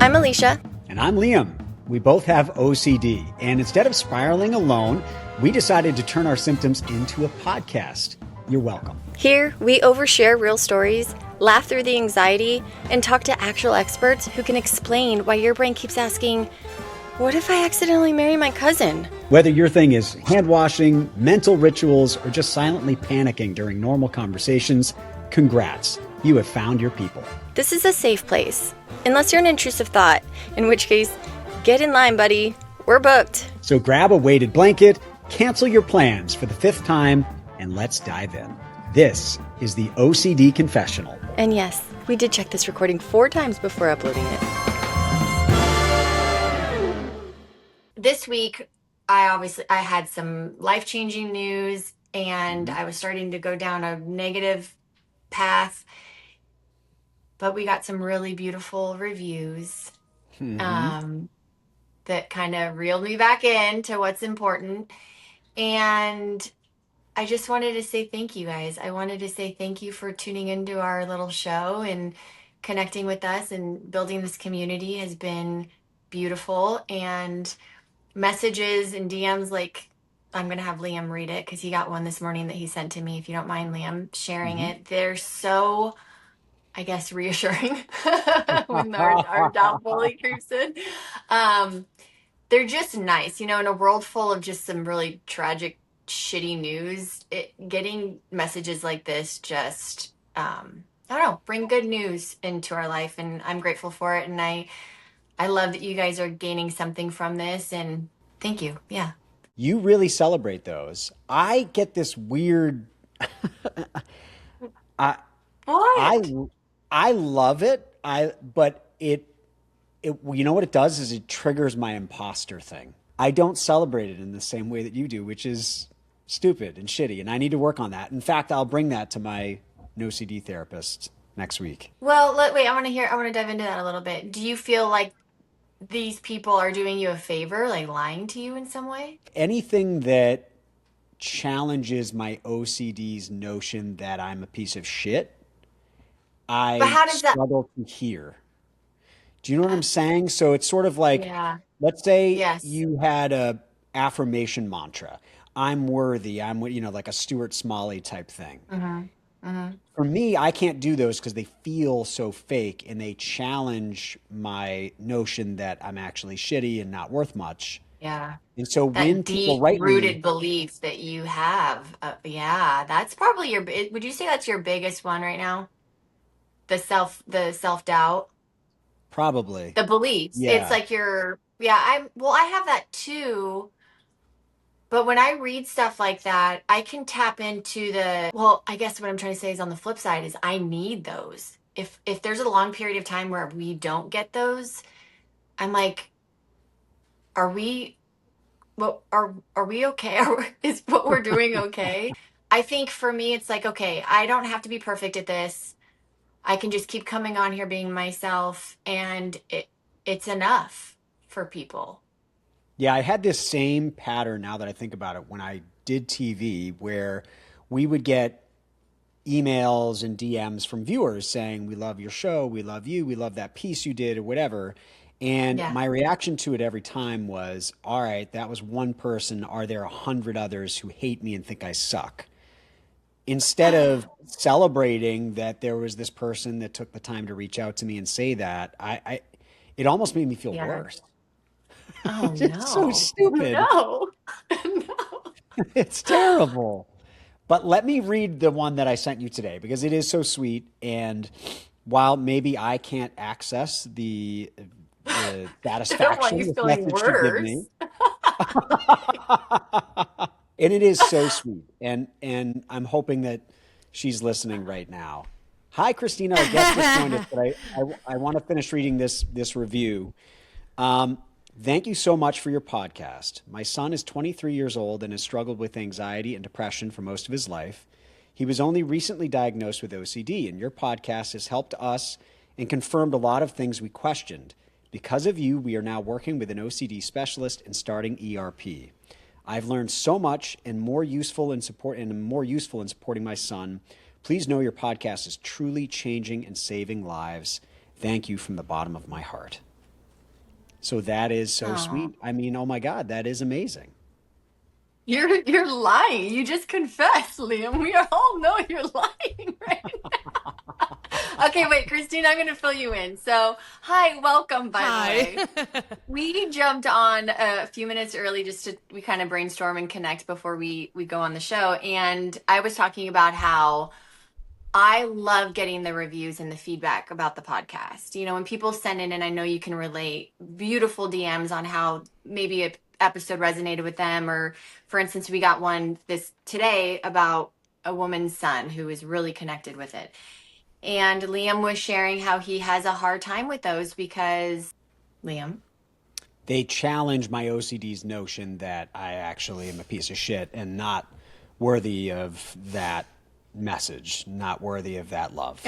I'm Alicia. And I'm Liam. We both have OCD, and instead of spiraling alone, we decided to turn our symptoms into a podcast. You're welcome. Here, we overshare real stories, laugh through the anxiety, and talk to actual experts who can explain why your brain keeps asking, what if I accidentally marry my cousin? Whether your thing is hand washing, mental rituals, or just silently panicking during normal conversations, congrats. You have found your people. This is a safe place, unless you're an intrusive thought, in which case, get in line, buddy. We're booked. So grab a weighted blanket, cancel your plans for the 5th time, and let's dive in. This is the OCD Confessional. And yes, we did check this recording 4 times before uploading it. This week, I had some life-changing news, and I was starting to go down a negative path. But we got some really beautiful reviews that kind of reeled me back into what's important. And I just wanted to say thank you, guys. I wanted to say thank you for tuning into our little show and connecting with us, and building this community has been beautiful. And messages and DMs, like, I'm going to have Liam read it because he got one this morning that he sent to me. If you don't mind, Liam, sharing it. They're so, I guess, reassuring when our doubt fully creeps in. They're just nice, in a world full of just some really tragic, shitty news. Getting messages like this just, I don't know, bring good news into our life, and I'm grateful for it. And I love that you guys are gaining something from this, and thank you. Yeah. You really celebrate those. I get this weird. What? I love it. But it you know what it does is it triggers my imposter thing. I don't celebrate it in the same way that you do, which is stupid and shitty, and I need to work on that. In fact, I'll bring that to my OCD therapist next week. Well, wait, I want to dive into that a little bit. Do you feel like these people are doing you a favor, like lying to you in some way? Anything that challenges my OCD's notion that I'm a piece of shit, I struggle to hear. Do you know what I'm saying? So it's sort of like, let's say you had a affirmation mantra. I'm worthy. I'm, like a Stuart Smalley type thing. For me, I can't do those because they feel so fake, and they challenge my notion that I'm actually shitty and not worth much. Yeah. And so that when people write rooted belief that you have, that's probably would you say that's your biggest one right now? The self-doubt? Probably. The beliefs. Yeah. It's like I have that too. But when I read stuff like that, I can tap into I guess what I'm trying to say is, on the flip side, is I need those. If there's a long period of time where we don't get those, I'm like, are we okay? Is what we're doing okay? I think for me, it's like, okay, I don't have to be perfect at this. I can just keep coming on here being myself, and it's enough for people. Yeah, I had this same pattern, now that I think about it, when I did TV, where we would get emails and DMs from viewers saying, we love your show, we love you, we love that piece you did, or whatever. And my reaction to it every time was, all right, that was one person. Are there 100 others who hate me and think I suck? Instead of celebrating that there was this person that took the time to reach out to me and say that, it almost made me feel worse. Oh, It's so stupid. No. It's terrible. But let me read the one that I sent you today, because it is so sweet. And while maybe I can't access the satisfaction this message to give me, and it is so sweet. And I'm hoping that she's listening right now. Hi, Kristina. Our guest just joined us, but I want to finish reading this review. Thank you so much for your podcast. My son is 23 years old and has struggled with anxiety and depression for most of his life. He was only recently diagnosed with OCD, and your podcast has helped us and confirmed a lot of things we questioned. Because of you, we are now working with an OCD specialist and starting ERP. I've learned so much and more useful in supporting my son. Please know your podcast is truly changing and saving lives. Thank you from the bottom of my heart. So that is so Oh, sweet. I mean, oh my God, that is amazing. you're lying. You just confessed, Liam. We all know you're lying, right? Okay, wait, Christine, I'm going to fill you in. So, hi, welcome, by the Hi. way. We jumped on a few minutes early just to we kind of brainstorm and connect before we go on the show. And I was talking about how I love getting the reviews and the feedback about the podcast. You know, when people send in, and I know you can relate, beautiful DMs on how maybe a episode resonated with them, or for instance, we got one this today about a woman's son who is really connected with it. And Liam was sharing how he has a hard time with those because Liam. They challenge my OCD's notion that I actually am a piece of shit and not worthy of that message, not worthy of that love.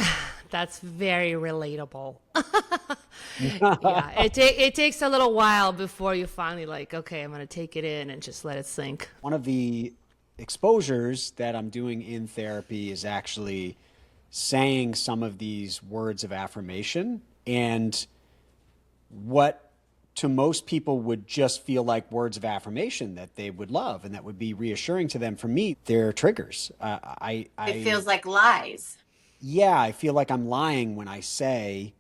That's very relatable. Yeah, it takes a little while before you finally like, okay, I'm gonna take it in and just let it sink. One of the exposures that I'm doing in therapy is actually saying some of these words of affirmation, and what to most people would just feel like words of affirmation that they would love and that would be reassuring to them. For me, they're triggers. It feels like lies. Yeah, I feel like I'm lying when I say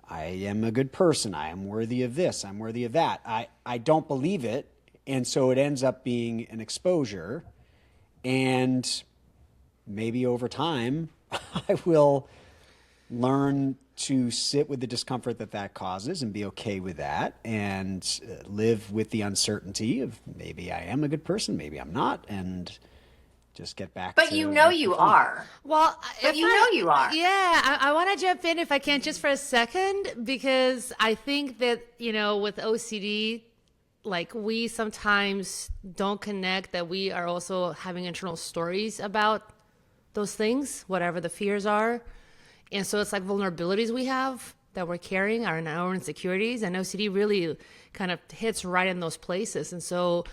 I am a good person. I am worthy of this. I'm worthy of that. I don't believe it. And so it ends up being an exposure. And maybe over time, I will learn to sit with the discomfort that that causes and be okay with that and live with the uncertainty of maybe I am a good person, maybe I'm not, and just get back But to you know working you for me. are. Well, But you know you are. yeah, I want to jump in if I can just for a second, because I think that, you know, with OCD, like we sometimes don't connect that we are also having internal stories about those things, whatever the fears are. And so it's like vulnerabilities we have that we're carrying are in our insecurities, and OCD really kind of hits right in those places. And so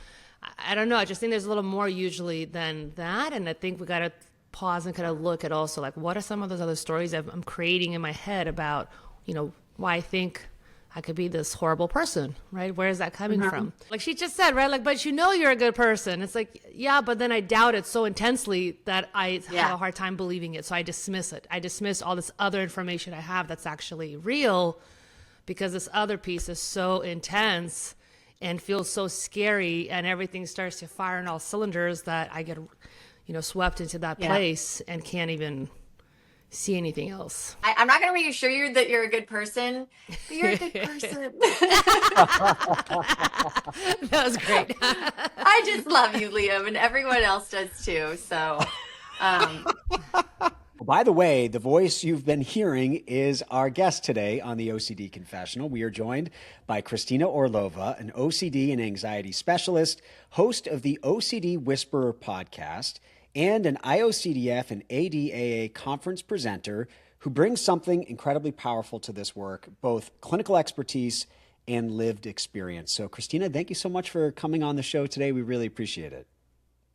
I don't know, I just think there's a little more usually than that. And I think we got to pause and kind of look at also like, what are some of those other stories that I'm creating in my head about, you know, why I think I could be this horrible person, right? Where is that coming from? Like she just said, right? Like, but you know you're a good person. It's like, yeah, but then I doubt it so intensely that I have a hard time believing it. So I dismiss it. I dismiss all this other information I have that's actually real because this other piece is so intense and feels so scary, and everything starts to fire on all cylinders that I get, you know, swept into that place and can't even see anything else. I'm not going to reassure you that you're a good person, but you're a good person. That was great. I just love you, Liam, and everyone else does too. So, By the way, the voice you've been hearing is our guest today on the OCD Confessional. We are joined by Kristina Orlova, an OCD and anxiety specialist, host of the OCD Whisperer podcast, and an IOCDF and ADAA conference presenter who brings something incredibly powerful to this work, both clinical expertise and lived experience. So, Kristina, thank you so much for coming on the show today. We really appreciate it.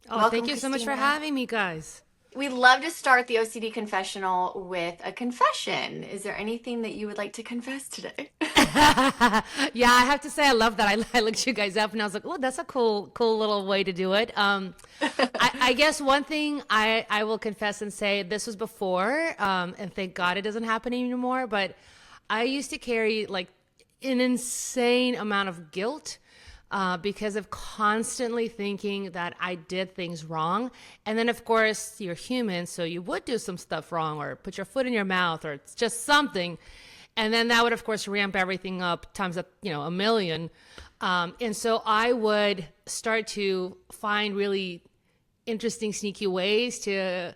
Oh, welcome, thank you so much for Christina. having me, guys. We love to start the OCD confessional with a confession. Is there anything that you would like to confess today? Yeah, I have to say I love that. I looked you guys up and I was like, oh, that's a cool little way to do it. I guess one thing I will confess and say, this was before, and thank God it doesn't happen anymore, but I used to carry like an insane amount of guilt because of constantly thinking that I did things wrong. And then, of course, you're human, so you would do some stuff wrong or put your foot in your mouth or it's just something. And then that would, of course, ramp everything up times, a million. And so I would start to find really interesting, sneaky ways to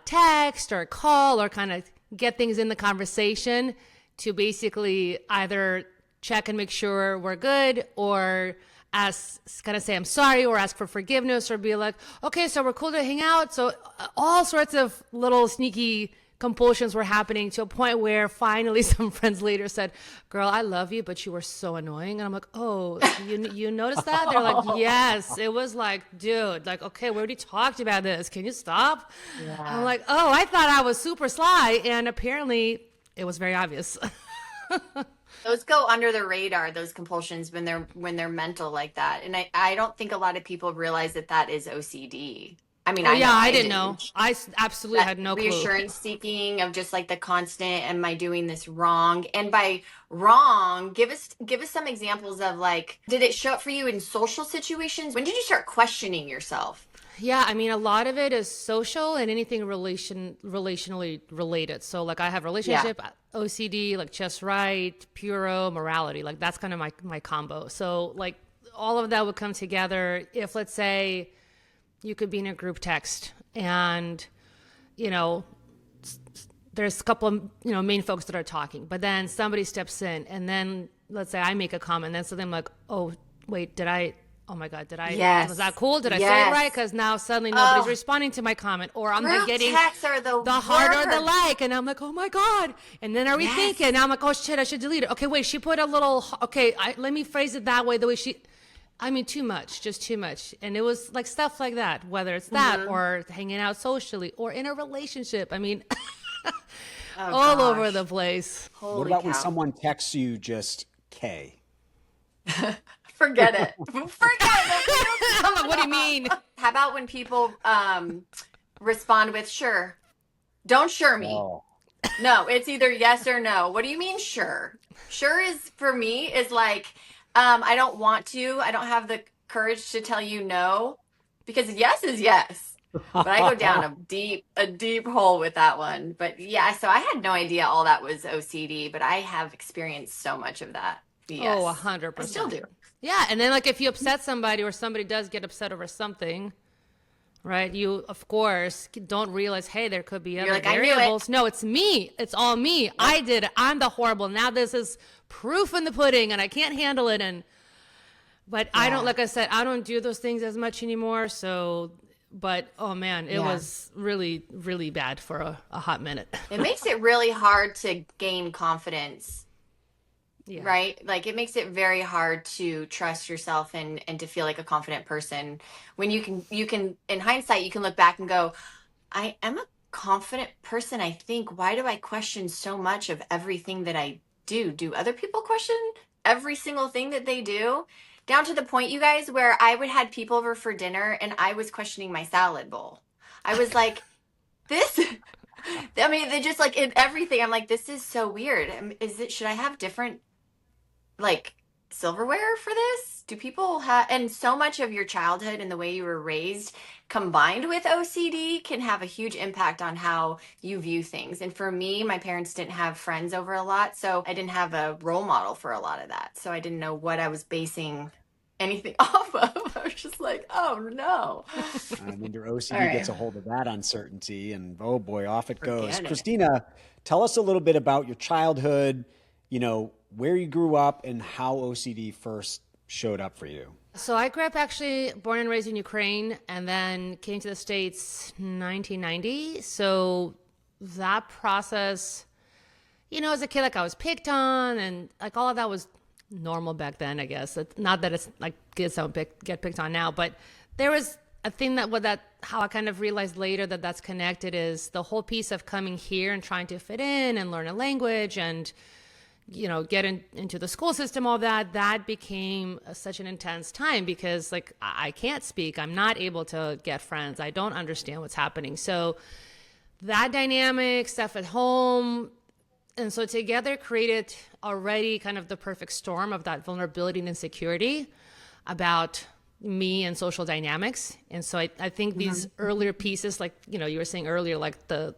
text or call or kind of get things in the conversation to basically either check and make sure we're good or kind of say I'm sorry or ask for forgiveness or be like, okay, so we're cool to hang out. So all sorts of little sneaky compulsions were happening to a point where finally some friends later said, girl, I love you, but you were so annoying. And I'm like, oh, you noticed that? They're like, yes. It was like, dude, like, okay, we already talked about this. Can you stop? Yeah. I'm like, oh, I thought I was super sly. And apparently it was very obvious. Those go under the radar, those compulsions when they're mental like that. And I don't think a lot of people realize that that is OCD. I mean, Oh I yeah, know I I didn't know. didn't. Absolutely That had no clue. reassurance seeking of just like the constant, am I doing this wrong? And by wrong, give us some examples of like, did it show up for you in social situations? When did you start questioning yourself? Yeah, I mean, a lot of it is social and anything relationally related. So like I have Yeah. relationship, OCD, like just right, puro, morality. Like that's kind of my combo. So like all of that would come together if, let's say, you could be in a group text and, you know, there's a couple of, main folks that are talking, but then somebody steps in and then let's say I make a comment, and then so then I'm like, oh, wait, oh my God, was that Yes. cool? Did I say it right? Yes. Because now suddenly nobody's Oh, responding to my comment, or I'm like group getting texts are the the heart or the worst. like, and I'm like, oh my God. And then are we thinking? Yes. Now I'm like, oh shit, I should delete it. Okay, wait, she put a little, okay, let me phrase it that way, the way I mean, too much, just too much. And it was like stuff like that, whether it's that Mm-hmm. or hanging out socially or in a relationship. I mean, Oh all over the gosh. place. What Holy about when cow. someone texts you just K? Forget it. Forget it. I'm like, what do you mean? How about when people respond with sure? Don't sure me. Oh, No, it's either yes or no. What do you mean sure? Sure is for me is like I don't want to. I don't have the courage to tell you no because yes is yes. But I go down a deep hole with that one. But yeah, so I had no idea all that was OCD, but I have experienced so much of that. Oh, Yes. I still 100%. do. Yeah. And then, like, if you upset somebody or somebody does get upset over something, right? You, of course, don't realize, hey, there could be You're other like, I knew it. variables. No, it's me. It's all me. I did it. I'm the horrible. Now this is proof in the pudding and I can't handle it. But I don't, Yeah. like I said, I don't do those things as much anymore. So, but oh man, it Yeah. was really, really bad for a hot minute. It makes it really hard to gain confidence, Yeah. right? Like it makes it very hard to trust yourself and to feel like a confident person. When you can in hindsight you can look back and go, I am a confident person, I think. Why do I question so much of everything that I do? Do other people question every single thing that they do? Down to the point, you guys, where I would had people over for dinner and I was questioning my salad bowl. I was like, this I mean, they just like in everything. I'm like, this is so weird. Is it, should I have different like silverware for this? Do people have, and so much of your childhood and the way you were raised combined with OCD can have a huge impact on how you view things. And for me, my parents didn't have friends over a lot, so I didn't have a role model for a lot of that. So I didn't know what I was basing anything off of. I was just like, oh no. and when your All OCD right. gets a hold of that uncertainty, and oh boy, off it goes. Forget it. Christina, tell us a little bit about your childhood, where you grew up and how OCD first showed up for you. So I grew up actually born and raised in Ukraine and then came to the States 1990. So that process, as a kid, like I was picked on and like all of that was normal back then, I guess. Not that it's like kids don't get picked on now, but there was a thing how I kind of realized later that that's connected is the whole piece of coming here and trying to fit in and learn a language and get into the school system, all that became such an intense time because like I can't speak. I'm not able to get friends. I don't understand what's happening. So that dynamic stuff at home. And so together created already kind of the perfect storm of that vulnerability and insecurity about me and social dynamics. And so I think these earlier pieces, like, you were saying earlier, like the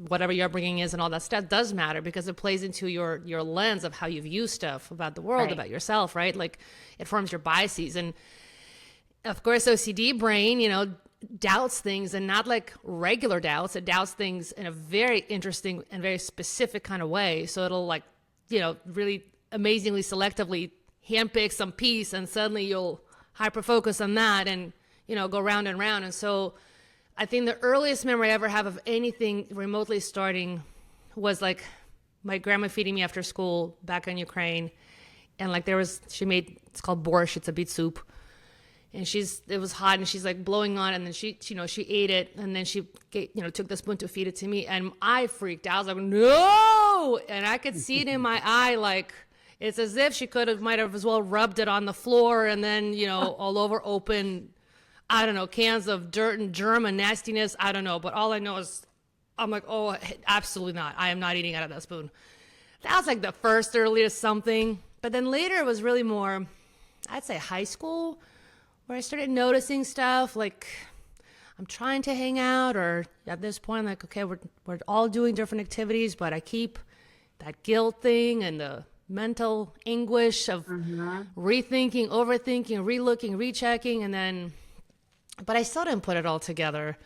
whatever your upbringing is and all that stuff does matter because it plays into your lens of how you view stuff about the world, Right. about yourself, right? Like it forms your biases. And of course, OCD brain, doubts things and not like regular doubts. It doubts things in a very interesting and very specific kind of way. So it'll like, really amazingly selectively handpick some piece and suddenly you'll hyper focus on that and, go round and round. And so I think the earliest memory I ever have of anything remotely starting was like my grandma feeding me after school back in Ukraine. And like she made, it's called borscht, it's a beet soup. And it was hot and she's like blowing on it and then she ate it and then she took the spoon to feed it to me and I freaked out. I was like, no! And I could see it in my eye, like It's as if she might have as well rubbed it on the floor and then, all over open, I don't know, cans of dirt and germ and nastiness. I don't know. But all I know is I'm like, oh, absolutely not. I am not eating out of that spoon. That was like the first earliest something. But then later it was really more, I'd say high school, where I started noticing stuff like I'm trying to hang out, or at this point, like, okay, we're all doing different activities, but I keep that guilt thing and the mental anguish of rethinking, overthinking, relooking, rechecking, and then, but I still didn't put it all together.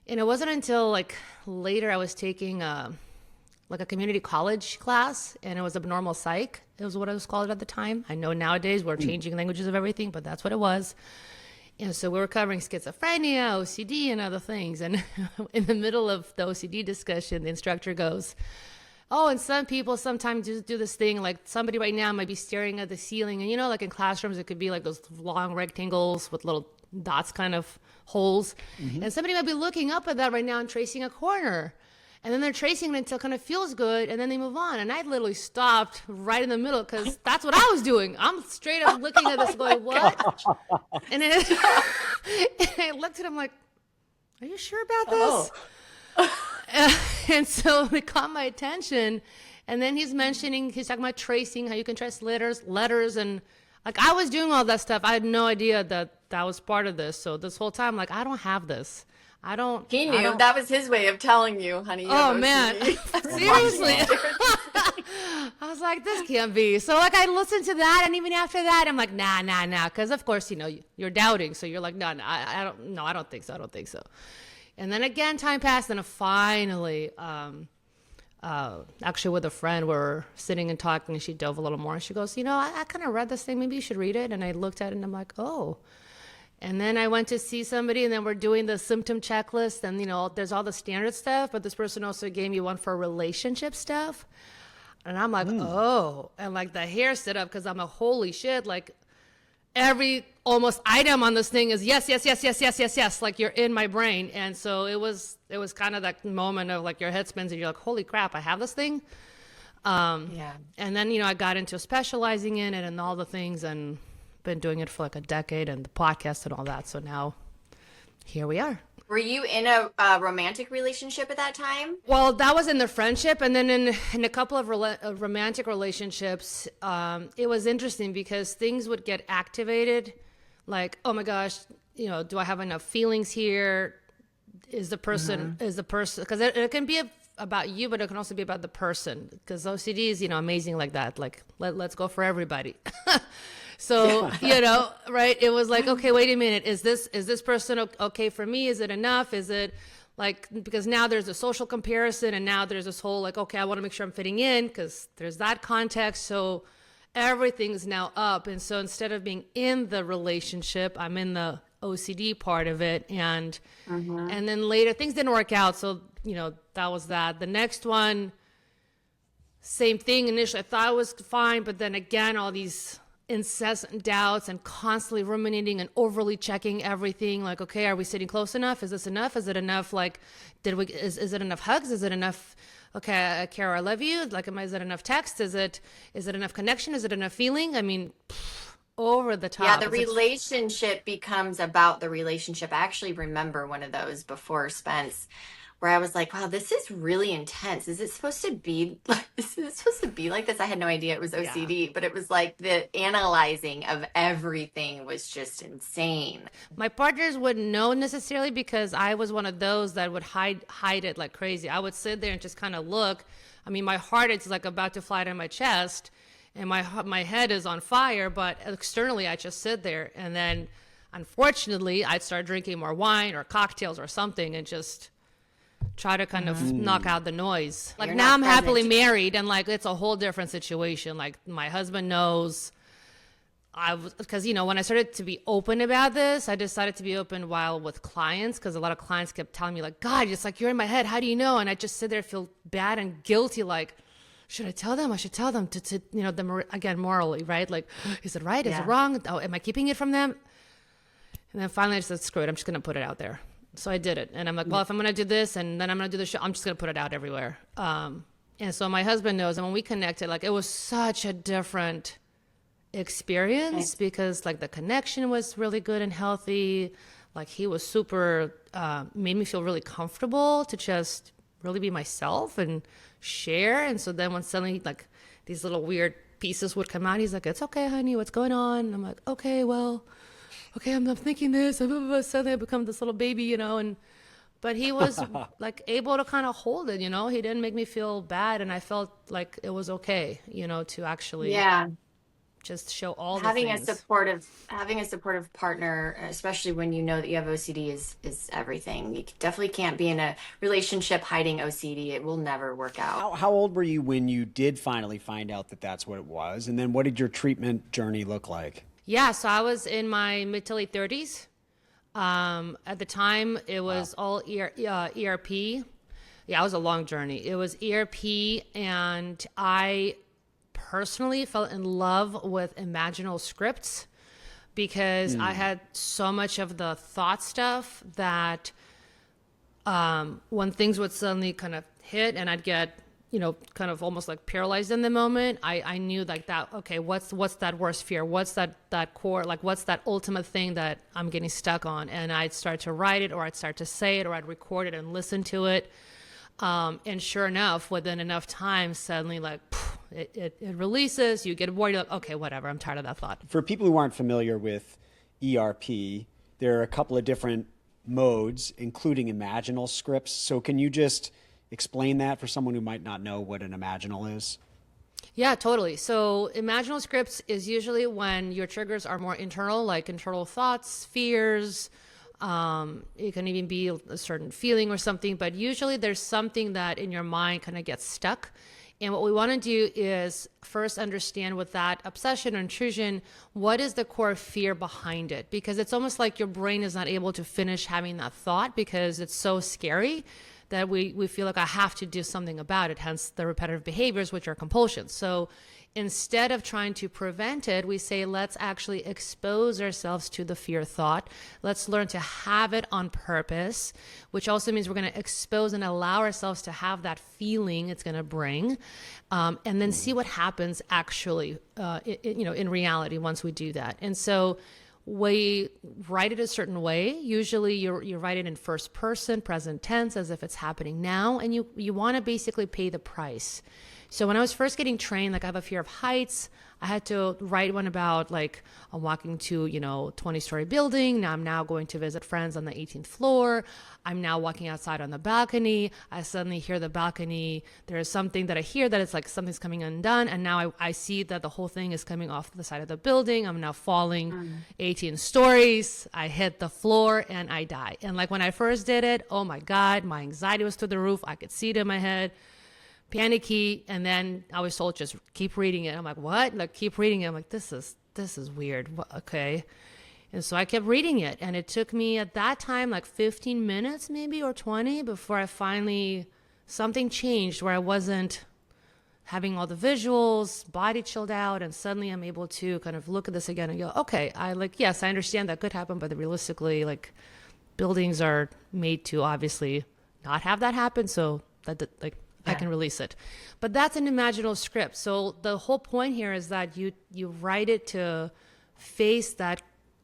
And it wasn't until like later I was taking like a community college class, and it was abnormal psych. It was what it was called at the time. I know nowadays we're changing languages of everything, but that's what it was. And so we were covering schizophrenia, OCD, and other things. And in the middle of the OCD discussion, the instructor goes, oh, and some people sometimes do this thing, like somebody right now might be staring at the ceiling. And, like in classrooms, it could be like those long rectangles with little dots, kind of holes. And somebody might be looking up at that right now and tracing a corner. And then they're tracing it until it kind of feels good, and then they move on. And I literally stopped right in the middle because that's what I was doing. I'm straight up looking at this going, what? And then and I looked at him like, are you sure about this? And so it caught my attention. And then he's talking about tracing, how you can trace letters. And like I was doing all that stuff. I had no idea that was part of this. So this whole time, like, I don't have this. He knew. That was his way of telling you, honey. Oh, man. Seriously. I was like, this can't be. So, like, I listened to that, and even after that, I'm like, nah. Because, of course, you're doubting. So you're like, no, I don't think so. And then, again, time passed, and finally, actually with a friend, we're sitting and talking, and she dove a little more. And she goes, I kind of read this thing. Maybe you should read it. And I looked at it, and I'm like, oh. And then I went to see somebody, and then we're doing the symptom checklist, and there's all the standard stuff, but this person also gave me one for relationship stuff. And I'm like, oh, and like the hair stood up because I'm a holy shit. Like every almost item on this thing is yes. Like you're in my brain. And so it was kind of that moment of like your head spins and you're like, holy crap, I have this thing. And then, I got into specializing in it and all the things, and been doing it for like a decade, and the podcast and all that. So now here we are. Were you in a romantic relationship at that time? Well, that was in the friendship. And then in a couple of romantic relationships, it was interesting because things would get activated. Like, oh my gosh, do I have enough feelings here? Is the person, because it can be about you, but it can also be about the person. Because OCD is, amazing like that. Like, let's go for everybody. So, right. It was like, okay, wait a minute. Is this person okay for me? Is it enough? Is it like, because now there's a social comparison, and now there's this whole like, okay, I want to make sure I'm fitting in because there's that context. So everything's now up. And so instead of being in the relationship, I'm in the OCD part of it. And then later things didn't work out. So, that was that. The next one, same thing. Initially, I thought it was fine, but then again, all these incessant doubts and constantly ruminating and overly checking everything. Like, okay, are we sitting close enough? Is this enough? Is it enough? Like, is it enough hugs? Is it enough? Okay, Kara, I love you. Like, is it enough text? Is it enough connection? Is it enough feeling? I mean, over the top. Yeah, the relationship becomes about the relationship. I actually remember one of those before, Spence, where I was like, wow, this is really intense. Is it supposed to be like this? I had no idea it was OCD, but it was like the analyzing of everything was just insane. My partners wouldn't know necessarily because I was one of those that would hide it like crazy. I would sit there and just kind of look. I mean, my heart is like about to fly to my chest and my head is on fire, but externally I just sit there. And then unfortunately I'd start drinking more wine or cocktails or something and just try to kind of knock out the noise. Like, now I'm happily married, and like it's a whole different situation. Like, my husband knows. Because when I started to be open about this, I decided to be open while with clients, because a lot of clients kept telling me like, God, it's like you're in my head. How do you know? And I just sit there, feel bad and guilty. Like, should I tell them? I should tell them to them again morally, right? Like, is it right? Is it wrong? Oh, am I keeping it from them? And then finally I just said, screw it. I'm just going to put it out there. So I did it. And I'm like, well, if I'm going to do this and then I'm going to do the show, I'm just going to put it out everywhere. And so my husband knows, and when we connected, like it was such a different experience because like the connection was really good and healthy. Like he was super, made me feel really comfortable to just really be myself and share. And so then when suddenly like these little weird pieces would come out, he's like, "It's okay, honey, what's going on?" And I'm like, "Okay, well, okay, I'm thinking this." Suddenly I become this little baby, but he was like able to kind of hold it, he didn't make me feel bad. And I felt like it was okay, to actually Yeah. just show all the Having things. having a supportive partner, especially when you know that you have OCD, is everything. You definitely can't be in a relationship hiding OCD. It will never work out. How old were you when you did finally find out that that's what it was? And then what did your treatment journey look like? Yeah, so I was in my mid to late 30s. At the time, it was all ERP. Yeah, it was a long journey. It was ERP, and I personally fell in love with imaginal scripts because I had so much of the thought stuff that when things would suddenly kind of hit and I'd get, kind of almost like paralyzed in the moment, I knew like that, okay, what's that worst fear? What's that core, like what's that ultimate thing that I'm getting stuck on? And I'd start to write it, or I'd start to say it, or I'd record it and listen to it. And sure enough, within enough time, suddenly like it releases, you get bored, you're like, okay, whatever, I'm tired of that thought. For people who aren't familiar with ERP, there are a couple of different modes, including imaginal scripts. So can you just explain that for someone who might not know what an imaginal is? Yeah, totally. So imaginal scripts is usually when your triggers are more internal, like internal thoughts, fears. It can even be a certain feeling or something, but usually there's something that in your mind kind of gets stuck. And what we want to do is first understand with that obsession or intrusion, what is the core fear behind it? Because it's almost like your brain is not able to finish having that thought because it's so scary that we feel like I have to do something about it, hence the repetitive behaviors, which are compulsions. So instead of trying to prevent it, we say, let's actually expose ourselves to the fear thought. Let's learn to have it on purpose, which also means we're going to expose and allow ourselves to have that feeling it's going to bring, and then see what happens actually, in reality once we do that. And so we write it a certain way. Usually you write it in first person, present tense, as if it's happening now, and you want to basically pay the price. So when I was first getting trained, like I have a fear of heights, I had to write one about like I'm walking to, 20-story building. Now I'm now going to visit friends on the 18th floor. I'm now walking outside on the balcony. I suddenly hear the balcony. There is something that I hear that it's like something's coming undone. And now I see that the whole thing is coming off the side of the building. I'm now falling 18 stories. I hit the floor and I die. And like when I first did it, oh my God, my anxiety was through the roof. I could see it in my head. Panicky. And then I was told, just keep reading it. I'm like, what? Like, keep reading it. I'm like, this is weird. Okay. And so I kept reading it. And it took me at that time, like 15 minutes maybe, or 20 before I finally, something changed where I wasn't having all the visuals, body chilled out. And suddenly I'm able to kind of look at this again and go, okay, yes, I understand that could happen, but realistically, like buildings are made to obviously not have that happen. So that I can release it. But that's an imaginal script. So the whole point here is that you write it to face that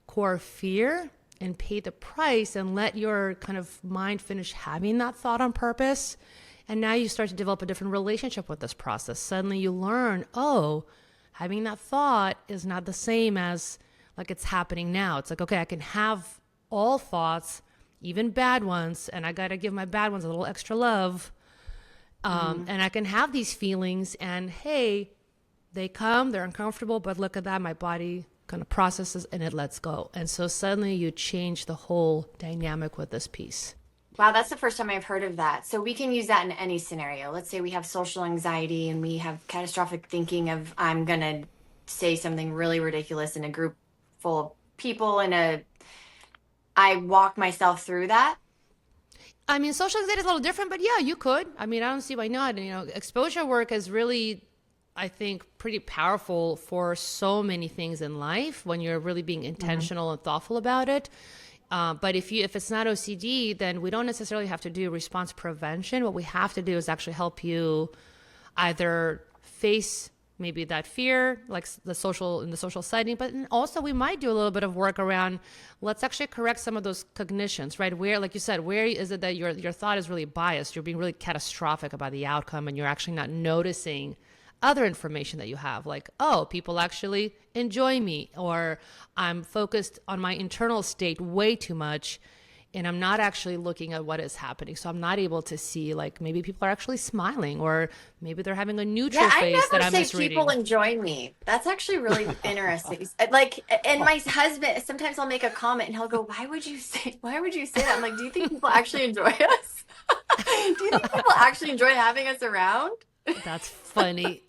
core fear and pay the price and let your kind of mind finish having that thought on purpose. And now you start to develop a different relationship with this process. Suddenly you learn, oh, having that thought is not the same as like it's happening now. It's like, okay, I can have all thoughts, even bad ones, and I got to give my bad ones a little extra love. And I can have these feelings and hey, they come, they're uncomfortable, but look at that. My body kind of processes and it lets go. And so suddenly you change the whole dynamic with this piece. Wow, that's the first time I've heard of that. So we can use that in any scenario. Let's say we have social anxiety and we have catastrophic thinking of I'm going to say something really ridiculous in a group full of people I walk myself through that. I mean, social anxiety is a little different, but yeah, you could. I mean, I don't see why not. Exposure work is really, I think, pretty powerful for so many things in life when you're really being intentional and thoughtful about it. But if it's not OCD, then we don't necessarily have to do response prevention. What we have to do is actually help you either face maybe that fear, like in the social setting, but also we might do a little bit of work around, let's actually correct some of those cognitions, right? Where, like you said, where is it that your thought is really biased? You're being really catastrophic about the outcome and you're actually not noticing other information that you have, like, oh, people actually enjoy me, or I'm focused on my internal state way too much and I'm not actually looking at what is happening. So I'm not able to see, like, maybe people are actually smiling, or maybe they're having a neutral face that I'm say misreading. people enjoy me. That's actually really interesting. Like, and my husband, sometimes I'll make a comment and he'll go, why would you say that? I'm like, do you think people actually enjoy us? Do you think people actually enjoy having us around? That's funny.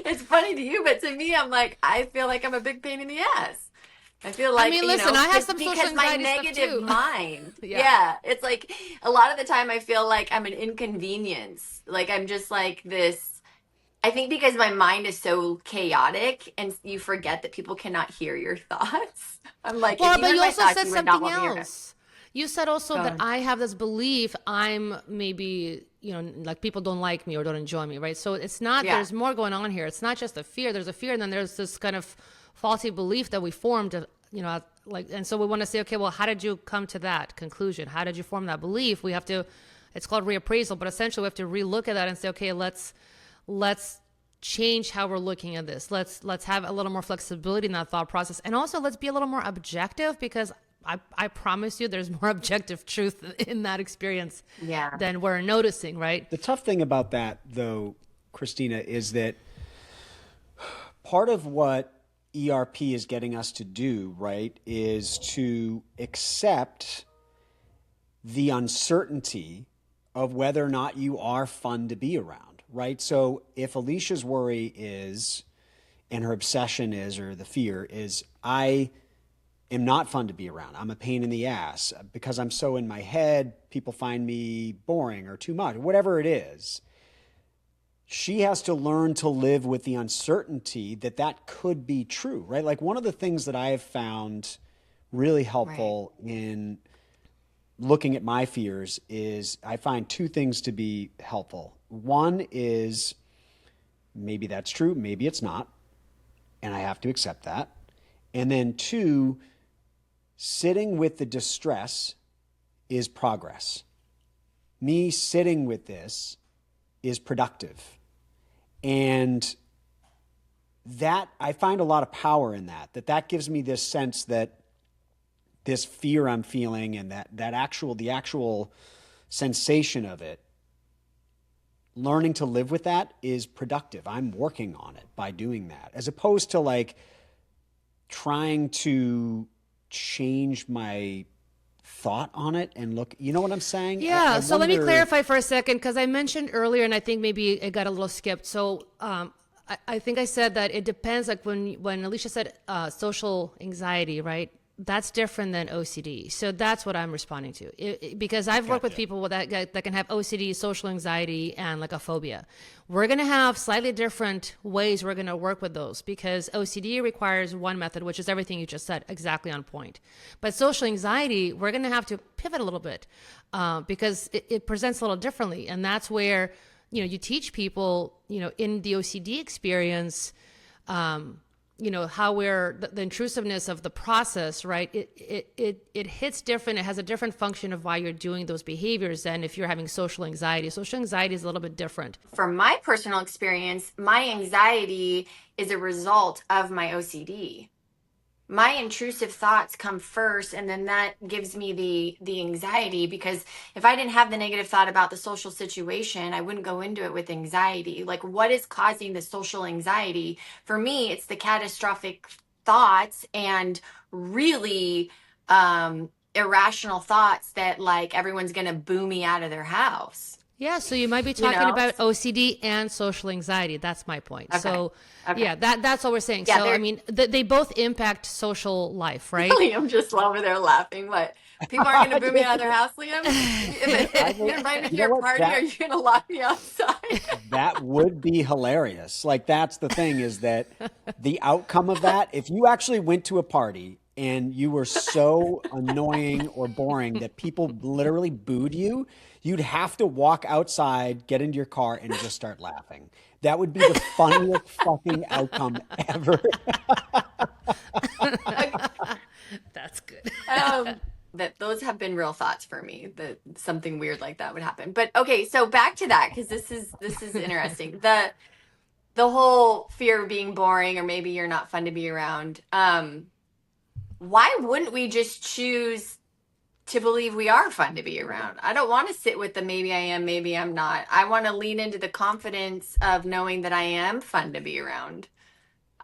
It's funny to you, but to me, I'm like, I feel like I'm a big pain in the ass. I feel like, I mean, listen, I have some social because my anxiety stuff negative too. mind. Yeah. Yeah. It's like a lot of the time I feel like I'm an inconvenience. Like I'm just like this. I think because my mind is so chaotic and you forget that people cannot hear your thoughts. I'm like, Well, if you but heard you my also thoughts, said you would not something want me around. else. You said also Go that ahead. I have this belief I'm maybe, like people don't like me or don't enjoy me, right? So it's not, Yeah. there's more going on here. It's not just a fear. There's a fear, and then there's this kind of faulty belief that we formed, and so we want to say, okay, well, how did you come to that conclusion? How did you form that belief? We have to, it's called reappraisal, but essentially we have to relook at that and say, okay, let's change how we're looking at this. Let's have a little more flexibility in that thought process. And also let's be a little more objective, because I promise you there's more objective truth in that experience than we're noticing, right? The tough thing about that, though, Kristina, is that part of what ERP is getting us to do, right, is to accept the uncertainty of whether or not you are fun to be around, right? So if Alicia's worry is, and her obsession is, or the fear is, I am not fun to be around. I'm a pain in the ass because I'm so in my head. People find me boring or too much, whatever it is. She has to learn to live with the uncertainty that that could be true, right? Like one of the things that I have found really helpful in looking at my fears is I find two things to be helpful. One is maybe that's true, maybe it's not, and I have to accept that. And then two, sitting with the distress is progress. Me sitting with this is productive. And that, I find a lot of power in that gives me this sense that this fear I'm feeling and the actual sensation of it, learning to live with that is productive. I'm working on it by doing that, as opposed to like trying to change my thought on it and look, you know what I'm saying? Yeah. I So let me wonder- clarify for a second, because I mentioned earlier, and I think maybe it got a little skipped. So I think I said that it depends. Like when Alicia said social anxiety, right? That's different than OCD. So that's what I'm responding to. Because I've worked with people that can have OCD, social anxiety, and like a phobia. We're going to have slightly different ways we're going to work with those, because OCD requires one method, which is everything you just said, exactly on point. But social anxiety, we're going to have to pivot a little bit because it presents a little differently. And that's where, you teach people, in the OCD experience, how the intrusiveness of the process, right? It hits different. It has a different function of why you're doing those behaviors than if you're having social anxiety. Social anxiety is a little bit different. From my personal experience, my anxiety is a result of my OCD. My intrusive thoughts come first, and then that gives me the anxiety, because if I didn't have the negative thought about the social situation, I wouldn't go into it with anxiety. Like, what is causing the social anxiety? For me, it's the catastrophic thoughts and really irrational thoughts that like everyone's going to boo me out of their house. Yeah, so you might be talking about OCD and social anxiety. That's my point. Okay. So, yeah, that's what we're saying. Yeah, so, I mean, they both impact social life, right? Liam just over there laughing. What? People aren't going to boo me out of their house, Liam? If you invite me to your party, are you going to lock me outside? That would be hilarious. Like, that's the thing, is that the outcome of that, if you actually went to a party and you were so annoying or boring that people literally booed you, You'd have to walk outside, get into your car, and just start laughing. That would be the funniest fucking outcome ever. That's good. That those have been real thoughts for me, that something weird like that would happen. But okay, so back to that, because this is interesting. The whole fear of being boring, or maybe you're not fun to be around. Why wouldn't we just choose to believe we are fun to be around? I don't want to sit with the maybe I am, maybe I'm not. I want to lean into the confidence of knowing that I am fun to be around.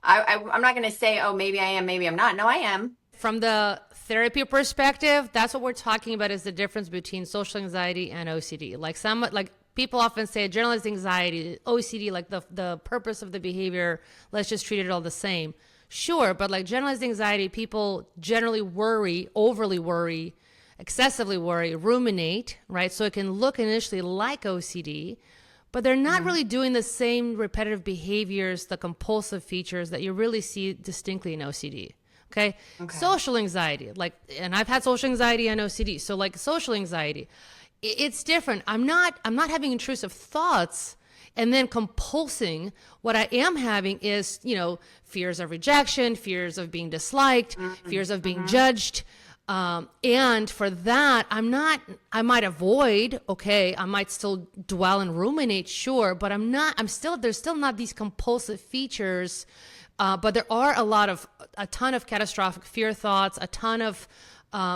I'm not going to say, oh, maybe I am, maybe I'm not. No, I am. From the therapy perspective, that's what we're talking about, is the difference between social anxiety and OCD. Like people often say generalized anxiety, OCD, like the purpose of the behavior, let's just treat it all the same. Sure, but like generalized anxiety, people generally worry, overly worry, excessively worry, ruminate, right? So it can look initially like OCD, but they're not really doing the same repetitive behaviors, the compulsive features that you really see distinctly in OCD. Okay. Social anxiety, and I've had social anxiety and OCD. So like social anxiety, it's different. I'm not having intrusive thoughts and then compulsing. What I am having is, fears of rejection, fears of being disliked, fears of being judged. And for that, I might avoid, I might still dwell and ruminate, sure, but there's still not these compulsive features. But there are a ton of catastrophic fear thoughts, a ton of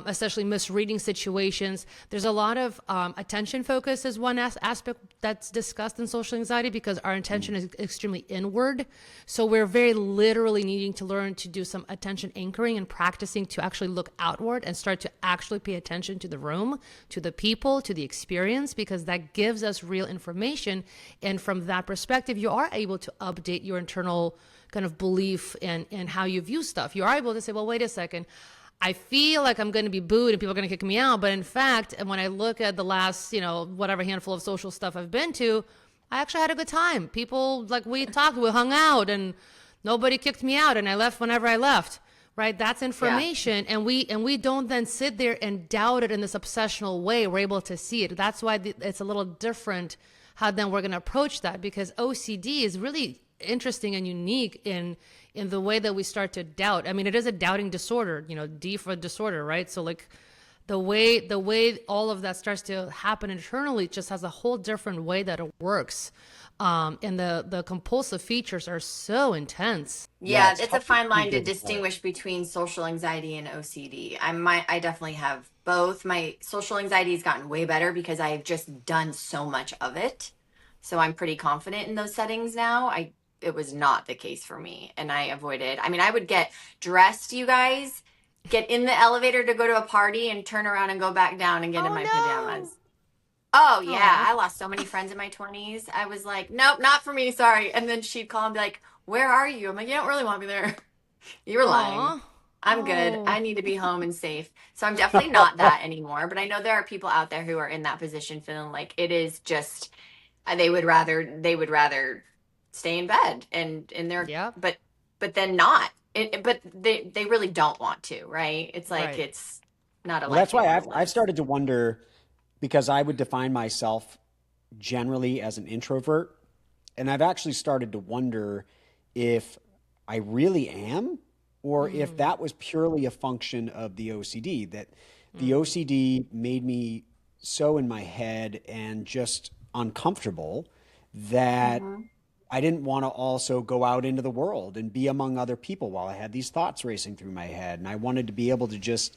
essentially misreading situations. There's a lot of attention focus is one aspect that's discussed in social anxiety, because our attention is extremely inward. So we're very literally needing to learn to do some attention anchoring and practicing to actually look outward and start to actually pay attention to the room, to the people, to the experience, because that gives us real information. And from that perspective, you are able to update your internal kind of belief in how you view stuff. You are able to say, well, wait a second, I feel like I'm going to be booed and people are going to kick me out. But in fact, when I look at the last, whatever handful of social stuff I've been to, I actually had a good time. People, we talked, we hung out, and nobody kicked me out, and I left whenever I left. Right? That's information. Yeah. And we don't then sit there and doubt it in this obsessional way. We're able to see it. That's why it's a little different how then we're going to approach that, because OCD is really interesting and unique in the way that we start to doubt. I mean, it is a doubting disorder, D for disorder, right? So like the way all of that starts to happen internally just has a whole different way that it works. And the compulsive features are so intense. Yeah, it's a fine line to distinguish between social anxiety and OCD. I definitely have both. My social anxiety has gotten way better because I've just done so much of it. So I'm pretty confident in those settings now. It was not the case for me, and I avoided. I mean, I would get dressed, you guys, get in the elevator to go to a party and turn around and go back down and get in my pajamas. Oh, yeah. I lost so many friends in my 20s. I was like, nope, not for me. Sorry. And then she'd call and be like, where are you? I'm like, you don't really want me there. You're lying. I'm good. I need to be home and safe. So I'm definitely not that anymore. But I know there are people out there who are in that position feeling like it is just, they would rather stay in bed and in their, but then not. But they really don't want to, right? It's like, it's not a life. That's why I've started to wonder, because I would define myself generally as an introvert. And I've actually started to wonder if I really am, or if that was purely a function of the OCD, that the OCD made me so in my head and just uncomfortable that I didn't want to also go out into the world and be among other people while I had these thoughts racing through my head. And I wanted to be able to just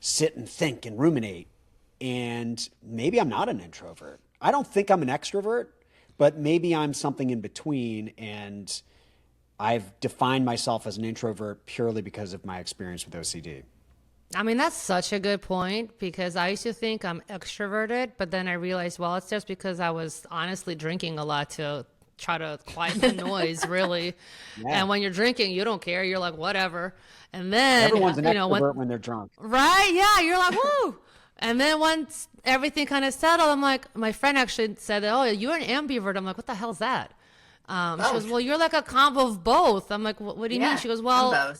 sit and think and ruminate. And maybe I'm not an introvert. I don't think I'm an extrovert, but maybe I'm something in between. And I've defined myself as an introvert purely because of my experience with OCD. I mean, that's such a good point, because I used to think I'm extroverted, but then I realized, well, it's just because I was honestly drinking a lot to try to quiet the noise, really. Yeah. And when you're drinking, you don't care. You're like, whatever. And then everyone's an extrovert when they're drunk. Right? Yeah. You're like, woo. And then once everything kind of settled, I'm like, my friend actually said, oh, you're an ambivert. I'm like, what the hell's that? She goes, well, you're like a combo of both. I'm like, what do you mean? She goes, well,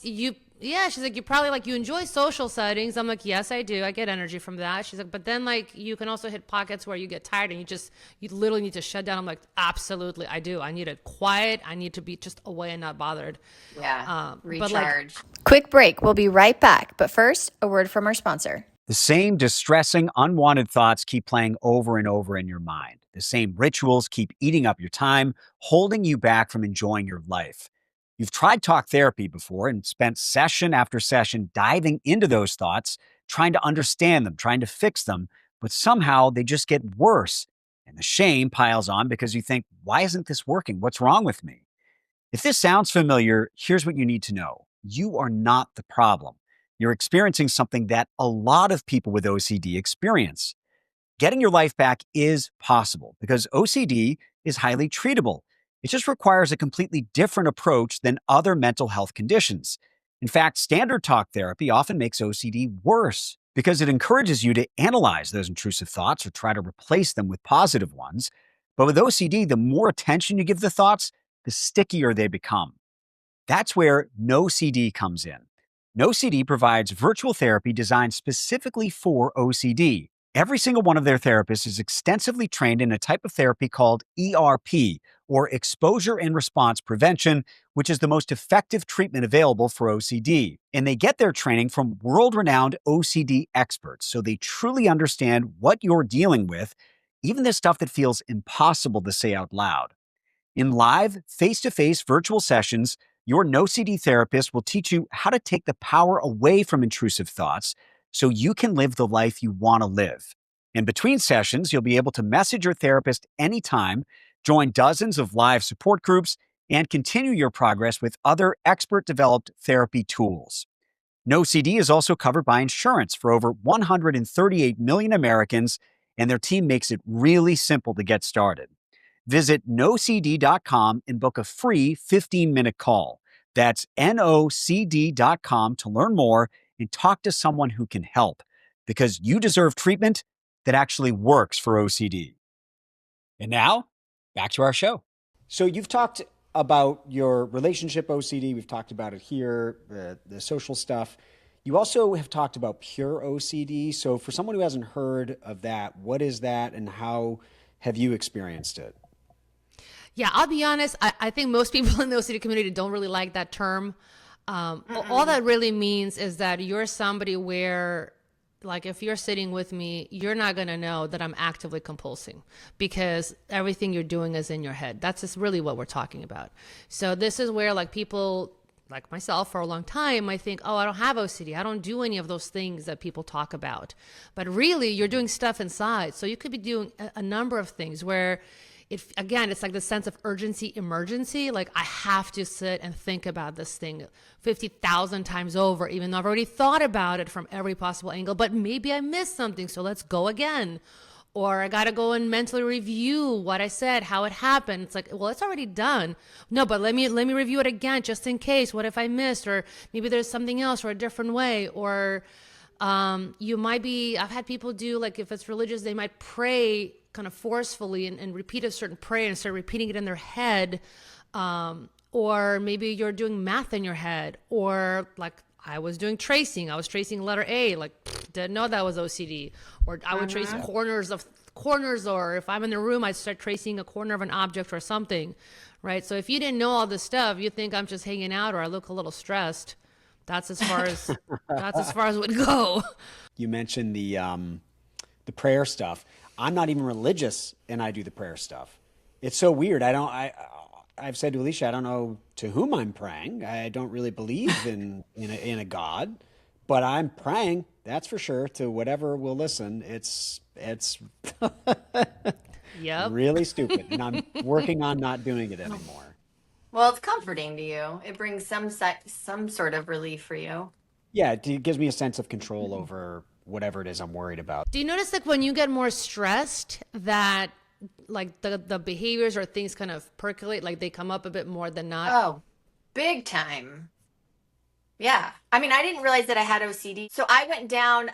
yeah, she's like, you probably like, you enjoy social settings. I'm like, yes, I do. I get energy from that. She's like, but then like you can also hit pockets where you get tired and you literally need to shut down. I'm like, absolutely, I do. I need it quiet. I need to be just away and not bothered. Yeah. But like, Recharge. Quick break. We'll be right back. But first, a word from our sponsor. The same distressing, unwanted thoughts keep playing over and over in your mind. The same rituals keep eating up your time, holding you back from enjoying your life. You've tried talk therapy before and spent session after session diving into those thoughts, trying to understand them, trying to fix them, but somehow they just get worse. And the shame piles on because you think, why isn't this working? What's wrong with me? If this sounds familiar, here's what you need to know. You are not the problem. You're experiencing something that a lot of people with OCD experience. Getting your life back is possible because OCD is highly treatable. It just requires a completely different approach than other mental health conditions. In fact, standard talk therapy often makes OCD worse because it encourages you to analyze those intrusive thoughts or try to replace them with positive ones. But with OCD, the more attention you give the thoughts, the stickier they become. That's where NoCD comes in. NoCD provides virtual therapy designed specifically for OCD. Every single one of their therapists is extensively trained in a type of therapy called ERP, or exposure and response prevention, which is the most effective treatment available for OCD. And they get their training from world-renowned OCD experts, so they truly understand what you're dealing with, even the stuff that feels impossible to say out loud. In live, face-to-face virtual sessions, your NoCD therapist will teach you how to take the power away from intrusive thoughts so you can live the life you want to live. In between sessions, you'll be able to message your therapist anytime, join dozens of live support groups, and continue your progress with other expert-developed therapy tools. NoCD is also covered by insurance for over 138 million Americans, and their team makes it really simple to get started. Visit nocd.com and book a free 15-minute call. That's nocd.com to learn more and talk to someone who can help, because you deserve treatment that actually works for OCD. And now, back to our show. So you've talked about your relationship OCD. We've talked about it here, the social stuff. You also have talked about pure OCD. So for someone who hasn't heard of that, what is that and how have you experienced it? yeah, I'll be honest. I think most people in the OCD community don't really like that term. All that really means is that you're somebody where, like, if you're sitting with me, you're not going to know that I'm actively compulsing because everything you're doing is in your head. That's just really what we're talking about. So this is where, like, people like myself for a long time, I think, oh, I don't have OCD. I don't do any of those things that people talk about. But really, you're doing stuff inside. So you could be doing a number of things where it's like the sense of urgency, emergency. Like, I have to sit and think about this thing 50,000 times over, even though I've already thought about it from every possible angle, but maybe I missed something. So let's go again. Or I got to go and mentally review what I said, how it happened. It's like, well, it's already done. No, but let me review it again, just in case. What if I missed? Or maybe there's something else or a different way. Or I've had people do, like, if it's religious, they might pray kind of forcefully and repeat a certain prayer and start repeating it in their head. Or maybe you're doing math in your head, or like I was doing tracing. I was tracing letter A, like didn't know that was OCD. Or I would trace corners, or if I'm in the room, I'd start tracing a corner of an object or something, right? So if you didn't know all this stuff, you think I'm just hanging out or I look a little stressed. That's as far as it would go. You mentioned the prayer stuff. I'm not even religious, and I do the prayer stuff. It's so weird. I've said to Alicia, I don't know to whom I'm praying. I don't really believe in a God, but I'm praying. That's for sure, to whatever will listen. It's Yep. really stupid, and I'm working on not doing it anymore. Well, it's comforting to you. It brings some sort of relief for you. Yeah, it gives me a sense of control over whatever it is I'm worried about. Do you notice, like, when you get more stressed that, like, the behaviors or things kind of percolate, like they come up a bit more than not? Oh, big time. Yeah. I mean, I didn't realize that I had OCD. So I went down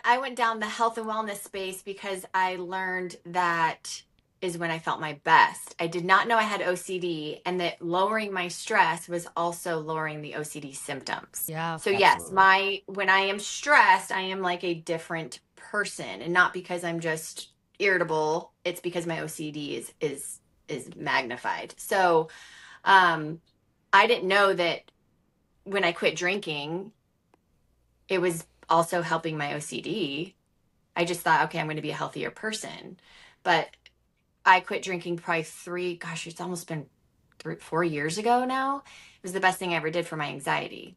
the health and wellness space because I learned that is when I felt my best. I did not know I had OCD, and that lowering my stress was also lowering the OCD symptoms. Yeah. So yes, when I am stressed, I am like a different person, and not because I'm just irritable. It's because my OCD is magnified. So I didn't know that when I quit drinking, it was also helping my OCD. I just thought, okay, I'm going to be a healthier person. But I quit drinking probably it's almost been 4 years ago now. It was the best thing I ever did for my anxiety.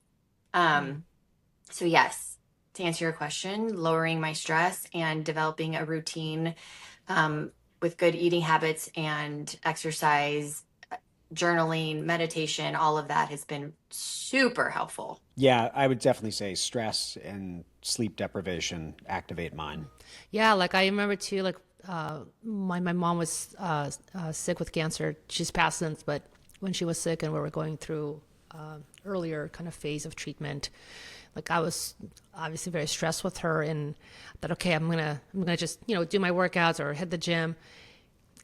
So yes, to answer your question, lowering my stress and developing a routine with good eating habits and exercise, journaling, meditation, all of that has been super helpful. Yeah, I would definitely say stress and sleep deprivation activate mine. Yeah, like I remember too, like my mom was sick with cancer. She's passed since, but when she was sick and we were going through earlier kind of phase of treatment, like I was obviously very stressed with her, and thought, okay, I'm gonna just do my workouts or hit the gym,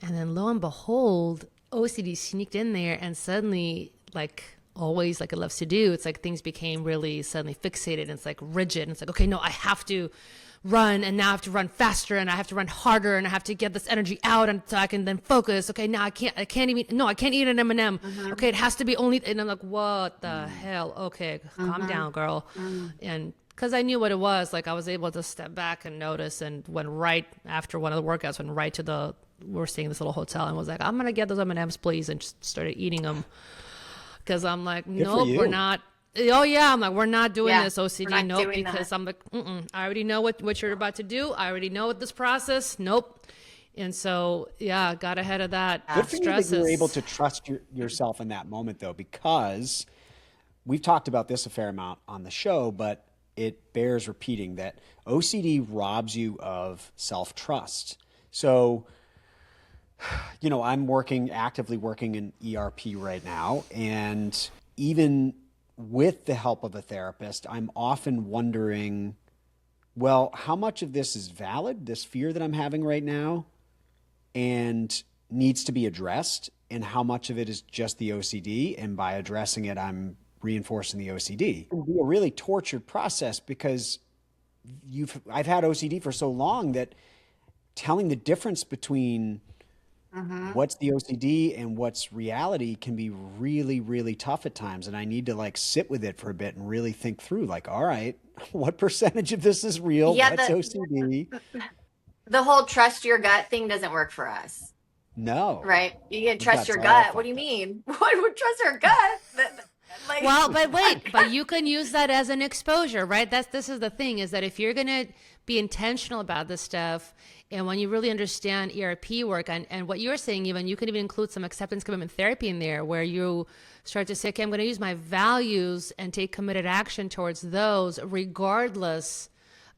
and then lo and behold, OCD sneaked in there, and suddenly, like always, like it loves to do, it's like things became really suddenly fixated, and it's like rigid, and it's like, okay, no, I have to run, and now I have to run faster, and I have to run harder, and I have to get this energy out, and so I can then focus. Okay, now I can't eat an M&M. Okay, it has to be only, and I'm like, what the hell? Okay, calm down, girl. And because I knew what it was, like I was able to step back and notice, and went right after one of the workouts, went right to we were staying in this little hotel, and was like, I'm gonna get those M&Ms, please, and just started eating them. Because I'm like, nope, we're not. Oh yeah, I'm like, we're not doing this OCD. Nope, because I'm like, I already know what you're about to do. I already know what this process. Nope. And so yeah, got ahead of that. Good for you that you were able to trust yourself in that moment, though, because we've talked about this a fair amount on the show, but it bears repeating that OCD robs you of self-trust. So, I'm actively working in ERP right now, and even with the help of a therapist, I'm often wondering, well, how much of this is valid, this fear that I'm having right now, and needs to be addressed, and how much of it is just the OCD, and by addressing it, I'm reinforcing the OCD. It can be a really tortured process because I've had OCD for so long that telling the difference between what's the OCD and what's reality can be really, really tough at times. And I need to sit with it for a bit and really think through, all right, what percentage of this is real? Yeah, what's OCD? The whole trust your gut thing doesn't work for us. No. Right? You can trust your gut. What do you mean? What would trust your gut? Well, but wait, but you can use that as an exposure, right? This is the thing, is that if you're going to be intentional about this stuff, and when you really understand ERP work, and what you're saying, even you can even include some acceptance commitment therapy in there, where you start to say, okay, I'm going to use my values and take committed action towards those, regardless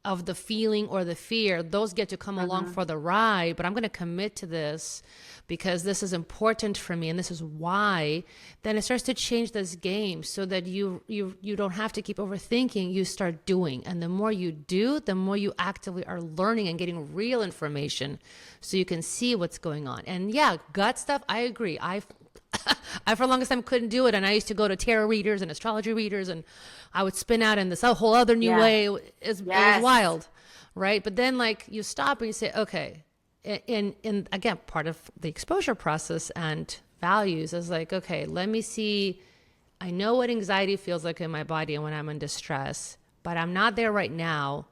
of the feeling or the fear. Those get to come along for the ride, but I'm going to commit to this because this is important for me, and this is why. Then it starts to change this game, so that you don't have to keep overthinking. You start doing, and the more you do, the more you actively are learning and getting real information, so you can see what's going on. And yeah, gut stuff, I agree. I for the longest time couldn't do it, and I used to go to tarot readers and astrology readers, and I would spin out in this whole other new way. It was wild, right? But then you stop and you say, okay, in again, part of the exposure process and values is okay, let me see. I know what anxiety feels like in my body and when I'm in distress, but I'm not there right now.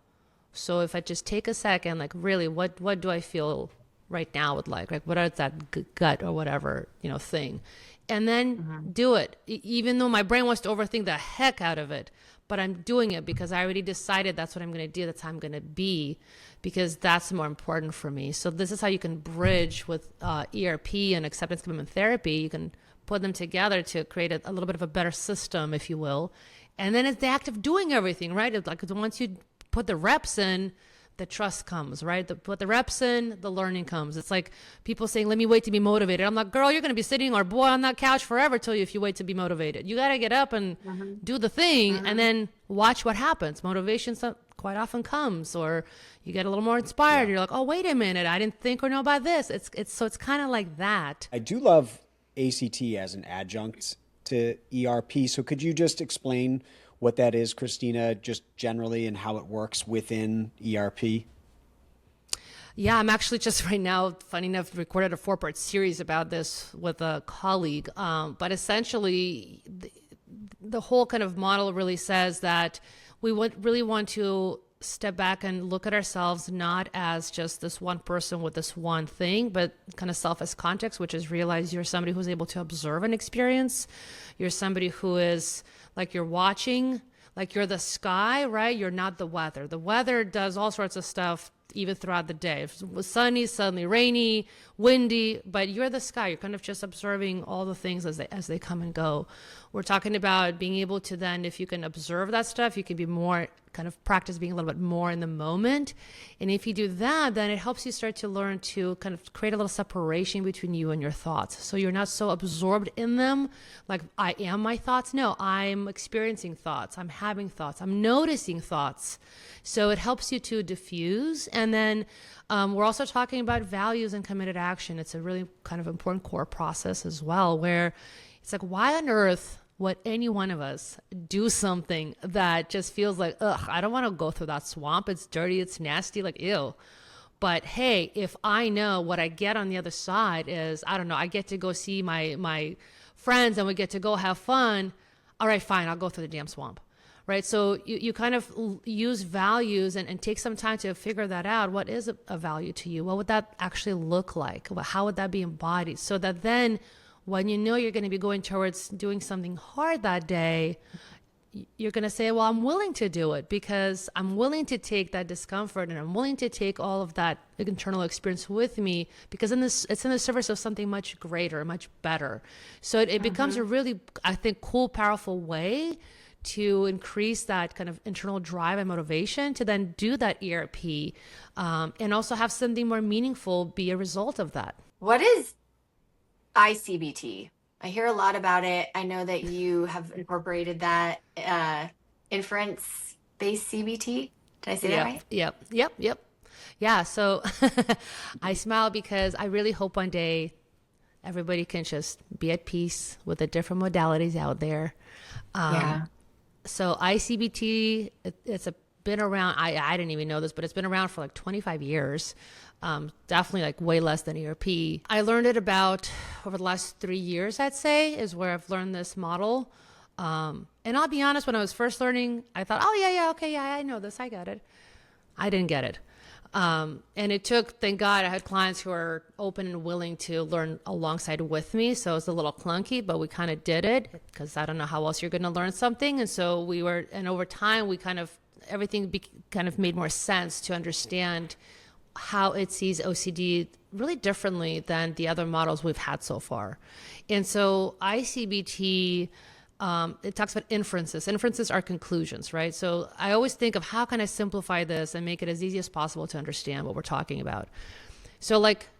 So if I just take a second, really, what do I feel right now with what is that gut or whatever, thing, and then do it, even though my brain wants to overthink the heck out of it, but I'm doing it because I already decided that's what I'm going to do. That's how I'm going to be, because that's more important for me. So this is how you can bridge with ERP and acceptance commitment therapy. You can put them together to create a little bit of a better system, if you will. And then it's the act of doing everything, right? It's once you put the reps in, the trust comes, right? Put the reps in, the learning comes. It's like people saying, let me wait to be motivated. I'm like, girl, you're going to be sitting or boy on that couch forever if you wait to be motivated. You got to get up and do the thing and then watch what happens. Motivation quite often comes, or you get a little more inspired. You're like, oh, wait a minute, I didn't think or know about this. It's kind of like that. I do love ACT as an adjunct to ERP. So could you just explain what that is, Kristina, just generally, and how it works within ERP? Yeah, I'm actually just right now, funny enough, recorded a 4-part series about this with a colleague. But essentially, the whole kind of model really says that we really want to step back and look at ourselves not as just this one person with this one thing, but kind of self as context, which is realize you're somebody who's able to observe an experience. You're somebody who is like you're watching, like you're the sky, right? You're not the weather. The weather does all sorts of stuff even throughout the day. If it was sunny, suddenly rainy, windy, but you're the sky. You're kind of just observing all the things as they come and go. We're talking about being able to then, if you can observe that stuff, you can be more kind of practice being a little bit more in the moment. And if you do that, then it helps you start to learn to kind of create a little separation between you and your thoughts. So you're not so absorbed in them, like I am my thoughts. No, I'm experiencing thoughts. I'm having thoughts. I'm noticing thoughts. So it helps you to diffuse. And then we're also talking about values and committed action. It's a really kind of important core process as well, where it's like, why on earth would any one of us do something that just feels like, ugh, I don't want to go through that swamp. It's dirty. It's nasty. Like, ew. But hey, if I know what I get on the other side is, I don't know, I get to go see my friends and we get to go have fun. All right, fine. I'll go through the damn swamp. Right. So you kind of use values and take some time to figure that out. What is a value to you? What would that actually look like? How would that be embodied? So that then when you know you're going to be going towards doing something hard that day, you're going to say, well, I'm willing to do it because I'm willing to take that discomfort and I'm willing to take all of that internal experience with me because it's in the service of something much greater, much better. So it becomes a really, I think, cool, powerful way to increase that kind of internal drive and motivation to then do that ERP and also have something more meaningful be a result of that. What is ICBT? I hear a lot about it. I know that you have incorporated that inference-based CBT. Did I say that right? Yep. Yeah, so I smile because I really hope one day everybody can just be at peace with the different modalities out there. So ICBT, it's been around, I didn't even know this, but it's been around for like 25 years. Definitely like way less than ERP. I learned it about over the last 3 years, I'd say, is where I've learned this model. And I'll be honest, when I was first learning, I thought, I know this, I got it. I didn't get it. And it took, thank God, I had clients who are open and willing to learn alongside with me. So it's a little clunky, but we kind of did it because I don't know how else you're going to learn something. And so and over time, we kind of, everything kind of made more sense to understand how it sees OCD really differently than the other models we've had so far. And so ICBT, it talks about inferences. Inferences are conclusions, right? So I always think of how can I simplify this and make it as easy as possible to understand what we're talking about. So like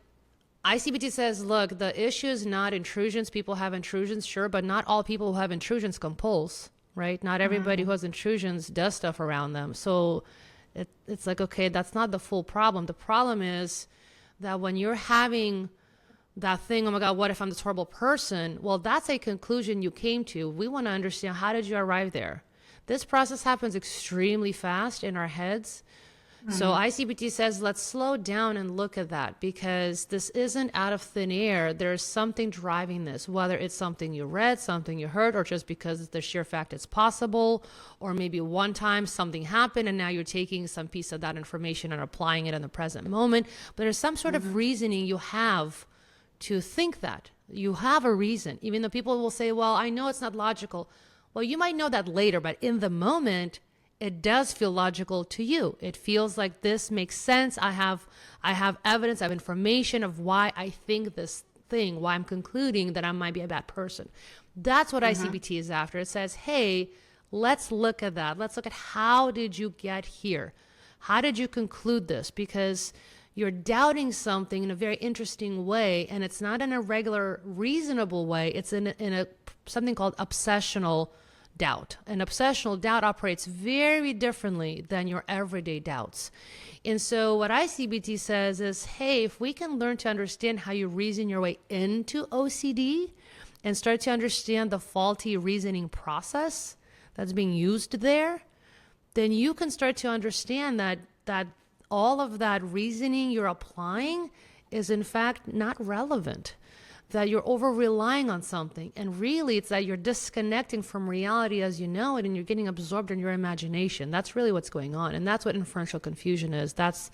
ICBT says, look, the issue is not intrusions. People have intrusions, sure, but not all people who have intrusions compulse, right? Not everybody who has intrusions does stuff around them. So it's like, okay, that's not the full problem. The problem is that when you're having that thing, oh my God, what if I'm this horrible person? Well, that's a conclusion you came to. We want to understand, how did you arrive there? This process happens extremely fast in our heads. So ICBT says, let's slow down and look at that because this isn't out of thin air. There's something driving this, whether it's something you read, something you heard, or just because it's the sheer fact it's possible, or maybe one time something happened and now you're taking some piece of that information and applying it in the present moment. But there's some sort of reasoning you have to think that. You have a reason, even though people will say, well, I know it's not logical. Well, you might know that later, but in the moment, it does feel logical to you. It feels like this makes sense. I have evidence, I have information of why I think this thing, why I'm concluding that I might be a bad person. That's what ICBT is after. It says, hey, let's look at that. Let's look at how did you get here? How did you conclude this? Because you're doubting something in a very interesting way, and it's not in a regular, reasonable way. It's in a something called obsessional doubt. And obsessional doubt operates very differently than your everyday doubts. And so what ICBT says is, hey, if we can learn to understand how you reason your way into OCD and start to understand the faulty reasoning process that's being used there, then you can start to understand that all of that reasoning you're applying is in fact not relevant, that you're over relying on something. And really it's that you're disconnecting from reality as you know it, and you're getting absorbed in your imagination. That's really what's going on. And that's what inferential confusion is. That's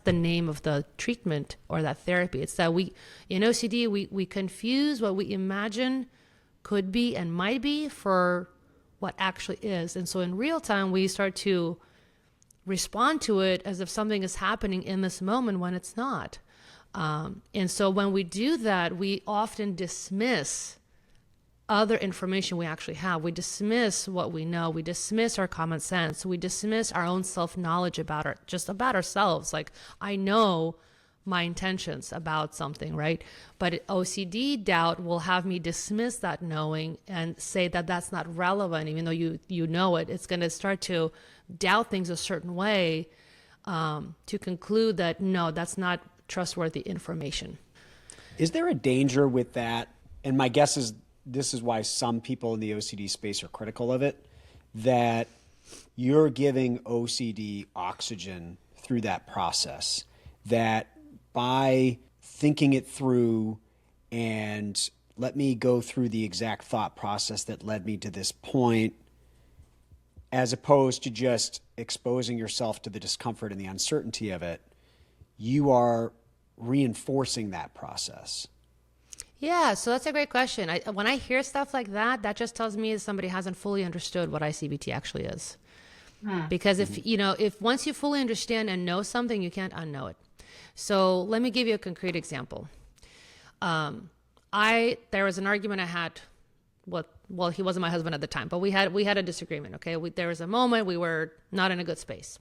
the name of the treatment or that therapy. It's that in OCD, we confuse what we imagine could be and might be for what actually is. And so in real time, we start to respond to it as if something is happening in this moment when it's not. And so when we do that, we often dismiss other information we actually have. We dismiss what we know. We dismiss our common sense. We dismiss our own self-knowledge about ourselves. Like, I know my intentions about something, right? But OCD doubt will have me dismiss that knowing and say that that's not relevant, even though you know it. It's going to start to doubt things a certain way to conclude that, no, that's not trustworthy information. Is there a danger with that? And my guess is this is why some people in the OCD space are critical of it, that you're giving OCD oxygen through that process, that by thinking it through and let me go through the exact thought process that led me to this point, as opposed to just exposing yourself to the discomfort and the uncertainty of it, you are reinforcing that process. Yeah, so that's a great question. When I hear stuff like that, that just tells me somebody hasn't fully understood what ICBT actually is. Because if once you fully understand and know something, you can't unknow it. So let me give you a concrete example. There was an argument I had well, he wasn't my husband at the time, but we had a disagreement. Okay. There was a moment we were not in a good space.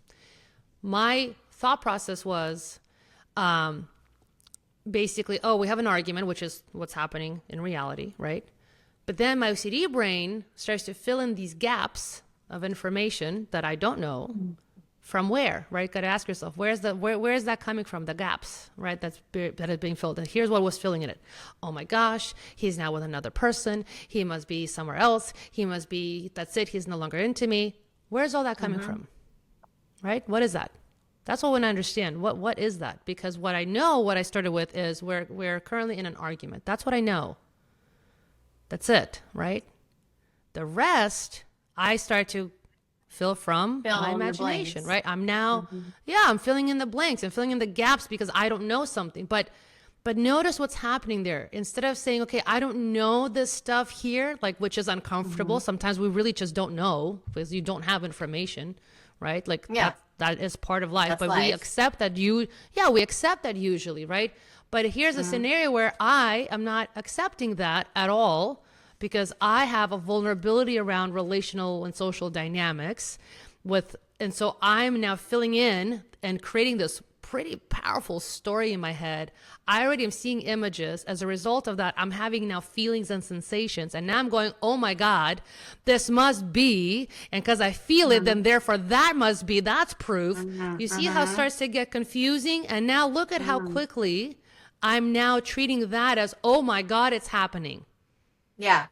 My thought process was, basically, we have an argument, which is what's happening in reality. Right. But then my OCD brain starts to fill in these gaps of information that I don't know. From where, right? Got to ask yourself, where is that coming from? The gaps, right? That is being filled. And here's what was filling in it. Oh my gosh, he's now with another person. He must be somewhere else. That's it. He's no longer into me. Where's all that coming from? Right? What is that? That's what I want to understand. What is that? Because what I started with is we're currently in an argument. That's what I know. That's it, right? The rest, I start to fill from my imagination, right? I'm now, I'm filling in the blanks. I'm filling in the gaps because I don't know something. But notice what's happening there. Instead of saying, okay, I don't know this stuff here, like, which is uncomfortable. Sometimes we really just don't know because you don't have information, right? Like that is part of life. That's but life. we accept that we accept that usually, right? But here's a scenario where I am not accepting that at all, because I have a vulnerability around relational and social dynamics and so I'm now filling in and creating this pretty powerful story in my head. I already am seeing images. As a result of that, I'm having now feelings and sensations. And now I'm going, oh my God, this must be. And because I feel it, then therefore that must be. That's proof. You see how it starts to get confusing? And now look at how quickly I'm now treating that as, oh my God, it's happening. Yeah.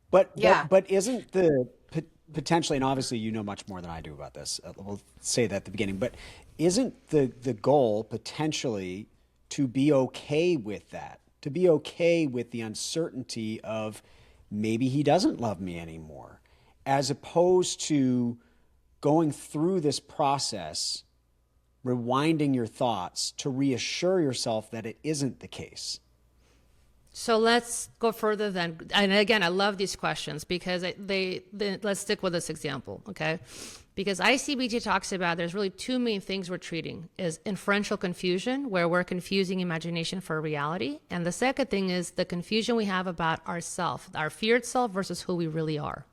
But isn't the potentially, and obviously you know much more than I do about this, we'll say that at the beginning, but isn't the goal potentially to be okay with that, to be okay with the uncertainty of maybe he doesn't love me anymore, as opposed to going through this process, rewinding your thoughts to reassure yourself that it isn't the case? So let's go further then. And again, I love these questions because let's stick with this example, okay? Because ICBT talks about there's really two main things we're treating is inferential confusion, where we're confusing imagination for reality. And the second thing is the confusion we have about ourself, our feared self versus who we really are,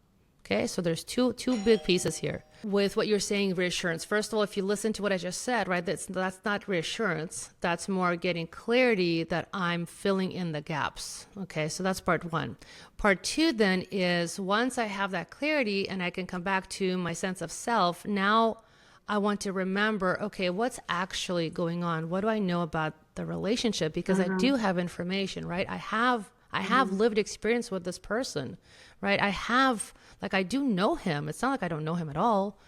Okay, so there's two big pieces here. With what you're saying, reassurance. First of all, if you listen to what I just said, right, that's not reassurance. That's more getting clarity that I'm filling in the gaps. Okay, so that's part one. Part two then is once I have that clarity and I can come back to my sense of self, now I want to remember, okay, what's actually going on? What do I know about the relationship? Because I do have information, right? I have lived experience with this person, right? I do know him. It's not like I don't know him at all.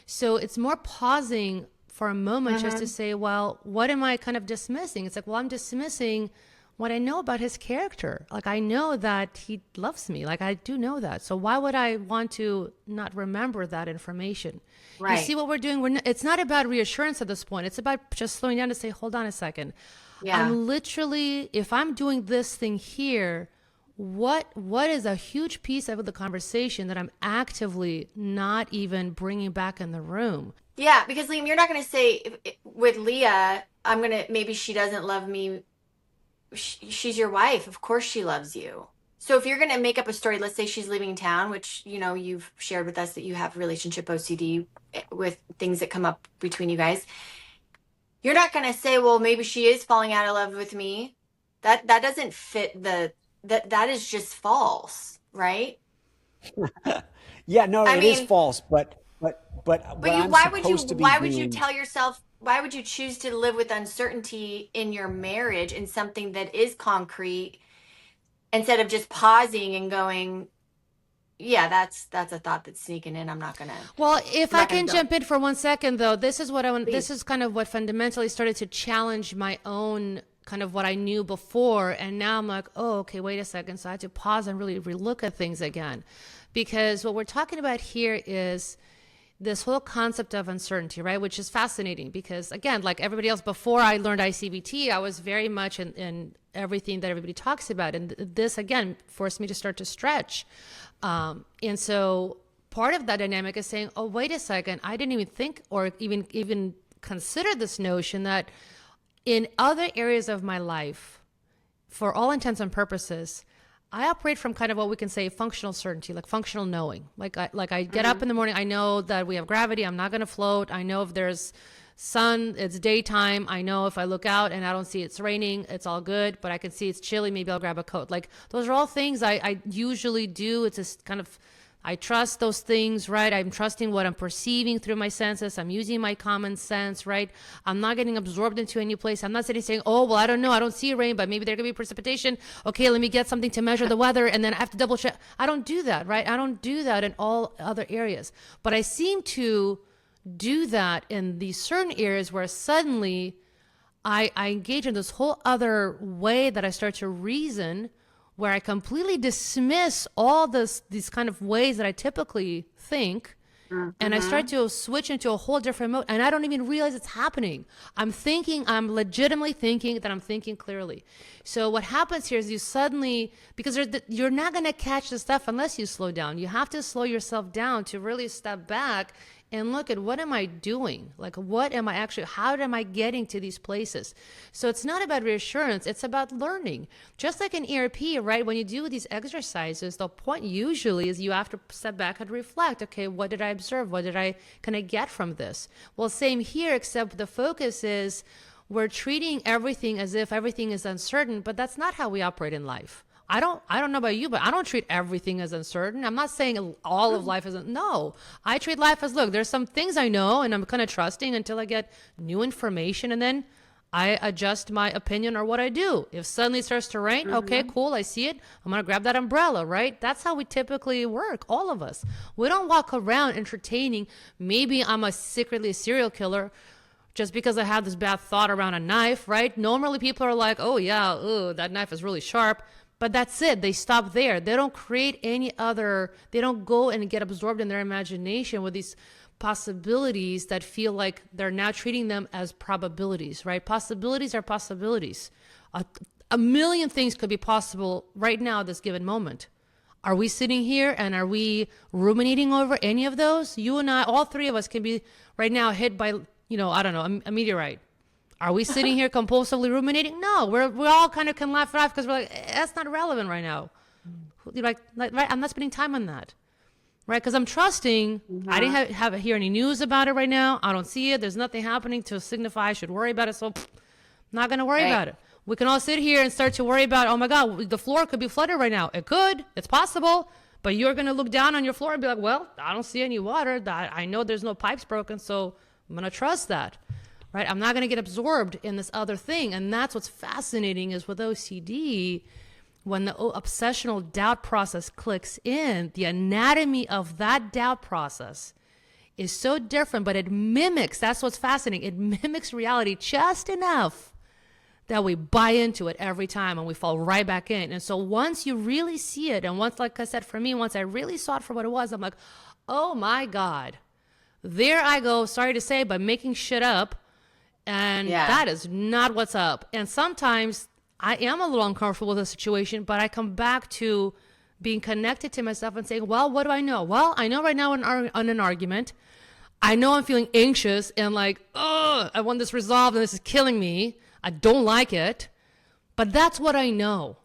So it's more pausing for a moment just to say, well, what am I kind of dismissing? It's like, well, I'm dismissing what I know about his character. Like, I know that he loves me. Like, I do know that. So why would I want to not remember that information? Right. You see what we're doing? It's not about reassurance at this point. It's about just slowing down to say, hold on a second. Yeah. I'm literally, if I'm doing this thing here, what is a huge piece of the conversation that I'm actively not even bringing back in the room? Yeah, because Liam, you're not going to say with Leah, maybe she doesn't love me. She's your wife. Of course she loves you. So if you're going to make up a story, let's say she's leaving town, which, you've shared with us that you have relationship OCD with things that come up between you guys. You're not going to say, well, maybe she is falling out of love with me. That doesn't fit that is just false, right? Yeah, no, it is false, but why would you tell yourself, why would you choose to live with uncertainty in your marriage in something that is concrete instead of just pausing and going, yeah, that's a thought that's sneaking in. I'm not gonna. Well, if I can jump in for 1 second, though, this is what I want. Please. This is kind of what fundamentally started to challenge my own kind of what I knew before, and now I'm like, oh, okay, wait a second. So I had to pause and really relook at things again, because what we're talking about here is this whole concept of uncertainty, right? Which is fascinating because, again, like everybody else, before I learned ICBT, I was very much in everything that everybody talks about. And this, again, forced me to start to stretch. And so part of that dynamic is saying, oh, wait a second, I didn't even think or even consider this notion that in other areas of my life, for all intents and purposes, I operate from kind of what we can say functional certainty, like functional knowing. Like I get up in the morning, I know that we have gravity, I'm not going to float. I know if there's sun, it's daytime. I know if I look out and I don't see it's raining, it's all good, but I can see it's chilly, maybe I'll grab a coat. Like those are all things I usually do. It's just kind of, I trust those things, right? I'm trusting what I'm perceiving through my senses. I'm using my common sense, right? I'm not getting absorbed into any place. I'm not sitting saying, oh, well, I don't know. I don't see rain, but maybe there could be precipitation. Okay, let me get something to measure the weather, and then I have to double check. I don't do that, right? I don't do that in all other areas. But I seem to do that in these certain areas where suddenly I engage in this whole other way that I start to reason, where I completely dismiss all these kind of ways that I typically think, and I start to switch into a whole different mode, and I don't even realize it's happening. I'm legitimately thinking that I'm thinking clearly. So what happens here is you suddenly, because you're not going to catch the stuff unless you slow down. You have to slow yourself down to really step back and look at what am I doing? Like, how am I getting to these places? So it's not about reassurance, it's about learning. Just like in ERP, right? When you do these exercises, the point usually is you have to step back and reflect. Okay, what did I observe? What did I kind of get from this? Well, same here, except the focus is we're treating everything as if everything is uncertain, but that's not how we operate in life. I don't know about you, but I don't treat everything as uncertain. I'm not saying all of life isn't. No, I treat life as, look, there's some things I know and I'm kind of trusting until I get new information, and then I adjust my opinion or what I do. If suddenly it starts to rain, okay, cool, I see it. I'm going to grab that umbrella, right? That's how we typically work, all of us. We don't walk around entertaining, maybe I'm secretly a serial killer just because I had this bad thought around a knife, right? Normally people are like, oh yeah, that knife is really sharp. But that's it. They stop there. They don't create they don't go and get absorbed in their imagination with these possibilities that feel like they're now treating them as probabilities, right? Possibilities are possibilities. A million things could be possible right now at this given moment. Are we sitting here and are we ruminating over any of those? You and I, all three of us, can be right now hit by, I don't know, a meteorite. Are we sitting here compulsively ruminating? No, we all kind of can laugh it off because we're like, that's not relevant right now. Right? I'm not spending time on that. right? Because I'm trusting. I didn't hear any news about it right now. I don't see it. There's nothing happening to signify I should worry about it. So I'm not going to worry about it. We can all sit here and start to worry about, oh my God, the floor could be flooded right now. It could. It's possible. But you're going to look down on your floor and be like, well, I don't see any water. I know there's no pipes broken. So I'm going to trust that, right? I'm not going to get absorbed in this other thing. And that's what's fascinating is with OCD, when the obsessional doubt process clicks in, the anatomy of that doubt process is so different, but it mimics, that's what's fascinating. It mimics reality just enough that we buy into it every time and we fall right back in. And so once you really see it, and once, like I said, for me, once I really saw it for what it was, I'm like, oh my God, there I go, sorry to say, but making shit up. And that is not what's up. And sometimes I am a little uncomfortable with the situation, but I come back to being connected to myself and saying, well, what do I know? Well, I know right now in an argument, I know I'm feeling anxious and like, oh, I want this resolved and this is killing me. I don't like it, but that's what I know.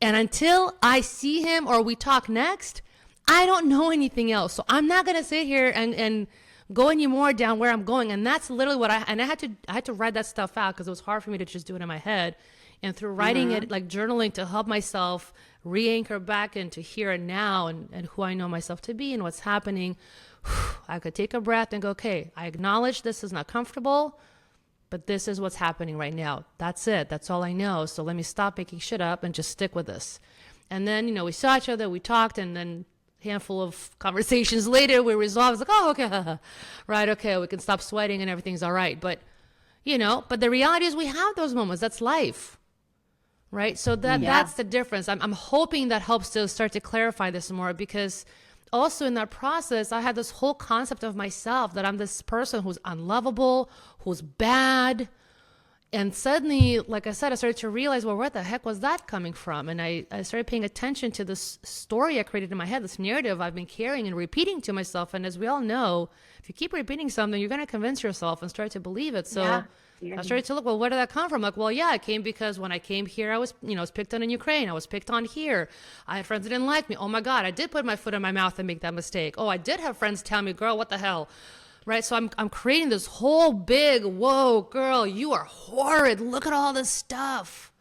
And until I see him or we talk next, I don't know anything else. So I'm not going to sit here and go any more down where I'm going. And that's literally what I had to write that stuff out because it was hard for me to just do it in my head. And through writing it, like journaling to help myself re-anchor back into here and now and who I know myself to be and what's happening, I could take a breath and go, okay, I acknowledge this is not comfortable, but this is what's happening right now. That's it. That's all I know. So let me stop making shit up and just stick with this. And then, we saw each other, we talked, and then a handful of conversations later, we resolved. It's like, oh, okay, right, okay, we can stop sweating and everything's all right. But, but the reality is we have those moments. That's life, right? So that's the difference. I'm hoping that helps to start to clarify this more because also in that process, I had this whole concept of myself that I'm this person who's unlovable, who's bad. And suddenly, like I said, I started to realize, well, where the heck was that coming from? And I started paying attention to this story I created in my head, this narrative I've been carrying and repeating to myself. And as we all know, if you keep repeating something, you're going to convince yourself and start to believe it. So I started to look, well, where did that come from? Like, well, yeah, it came because when I came here, I was, I was picked on in Ukraine. I was picked on here. I had friends that didn't like me. Oh my God, I did put my foot in my mouth and make that mistake. Oh, I did have friends tell me, girl, what the hell? Right? So I'm creating this whole big, whoa, girl, you are horrid. Look at all this stuff.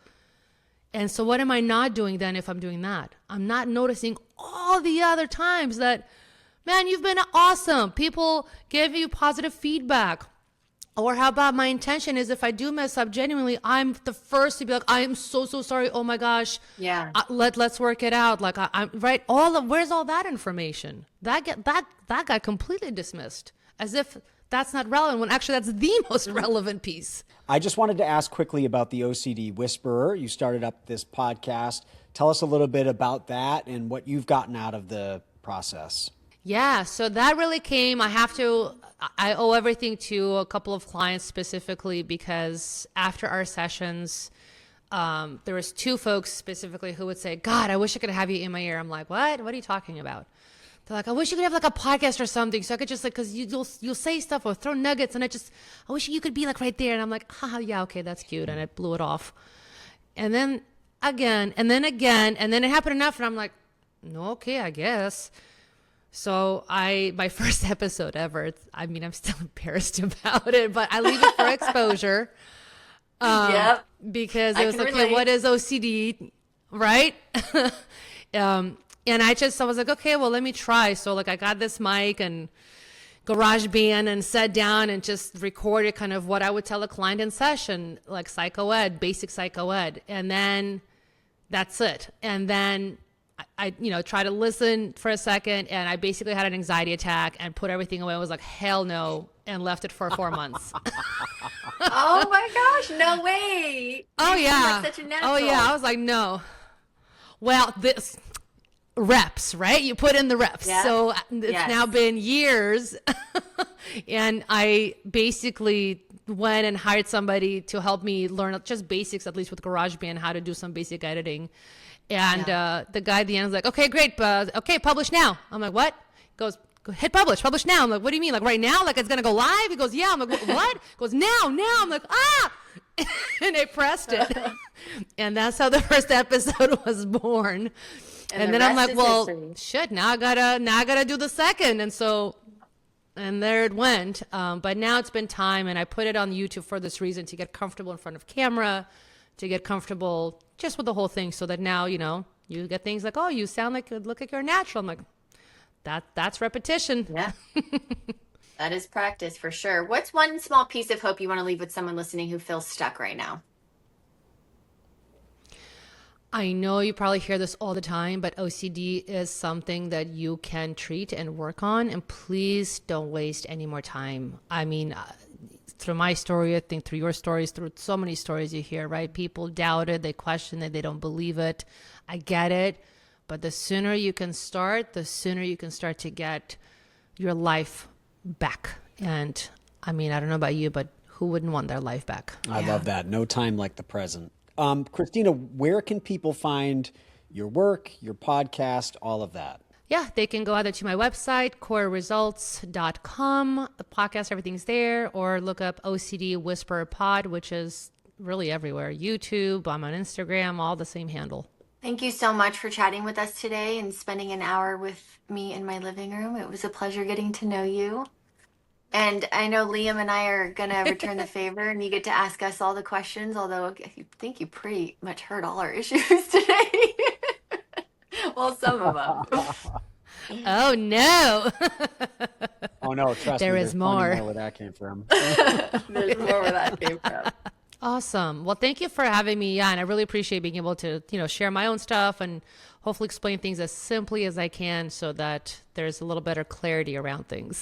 And so what am I not doing then if I'm doing that? I'm not noticing all the other times that, man, you've been awesome. People give you positive feedback. Or how about my intention is if I do mess up genuinely, I'm the first to be like, I am so sorry. Oh my gosh. Yeah. Let's work it out. Like I'm right. Where's all that information? That got completely dismissed as if that's not relevant when actually that's the most relevant piece. I just wanted to ask quickly about the OCD Whisperer. You started up this podcast. Tell us a little bit about that and what you've gotten out of the process. Yeah, so that really came, I owe everything to a couple of clients specifically because after our sessions, there was two folks specifically who would say, God, I wish I could have you in my ear. I'm like, what? What are you talking about? They're like, I wish you could have like a podcast or something. So I could just like, cause you'll say stuff or throw nuggets. And I wish you could be like right there. And I'm like, yeah, okay, that's cute. And I blew it off. And then again, and then it happened enough. And I'm like, no, okay, I guess. So my first episode ever, I'm still embarrassed about it, but I leave it for exposure. Because it was like, okay, what is OCD, right? And I was like, okay, well, let me try. So like I got this mic and GarageBand and sat down and just recorded kind of what I would tell a client in session, like basic psychoed. And then that's it. And then I try to listen for a second, and I basically had an anxiety attack and put everything away. I was like, hell no, and left it for 4 months. Oh my gosh, no way. Oh yeah. Like such a natural. Oh yeah. I was like, no. Well, this reps, right? You put in the reps. Yeah. So it's now been years, and I basically went and hired somebody to help me learn just basics, at least with GarageBand, how to do some basic editing. And the guy at the end was like, okay, great. Okay, publish now. I'm like, what? He goes, hit publish now. I'm like, what do you mean? Like right now? Like it's going to go live? He goes, yeah. I'm like, what? He goes, now. I'm like, ah. And I pressed it. And that's how the first episode was born. And the then I'm rest like, is well, history. shit, now I gotta do the second. And there it went. But now it's been time, and I put it on YouTube for this reason, to get comfortable in front of camera, to get comfortable just with the whole thing, so that now, you get things like, oh, you sound like, look like you're natural. I'm like, that's repetition. Yeah. That is practice for sure. What's one small piece of hope you want to leave with someone listening who feels stuck right now? I know you probably hear this all the time, but OCD is something that you can treat and work on. And please don't waste any more time. I mean, through my story, I think through your stories, through so many stories you hear, right? People doubt it, they question it, they don't believe it. I get it. But the sooner you can start, the sooner you can start to get your life back. And I mean, I don't know about you, but who wouldn't want their life back? I love that. No time like the present. Kristina, where can people find your work, your podcast, all of that? Yeah, they can go either to my website, coreresults.com, the podcast, everything's there, or look up OCD Whisperer Pod, which is really everywhere. YouTube, I'm on Instagram, all the same handle. Thank you so much for chatting with us today and spending an hour with me in my living room. It was a pleasure getting to know you. And I know Liam and I are going to return the favor, and you get to ask us all the questions, although I think you pretty much heard all our issues today. Well, some of them. Oh, no. Oh, no, trust me. There is there's more. plenty more where that came from. There's more where that came from. Awesome. Well, thank you for having me on. I really appreciate being able to, share my own stuff and hopefully explain things as simply as I can, so that there's a little better clarity around things.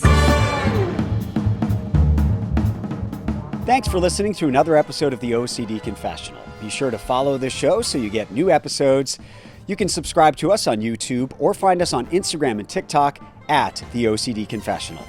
Thanks for listening to another episode of the OCD Confessional. Be sure to follow this show so you get new episodes. You can subscribe to us on YouTube or find us on Instagram and TikTok at the OCD Confessional.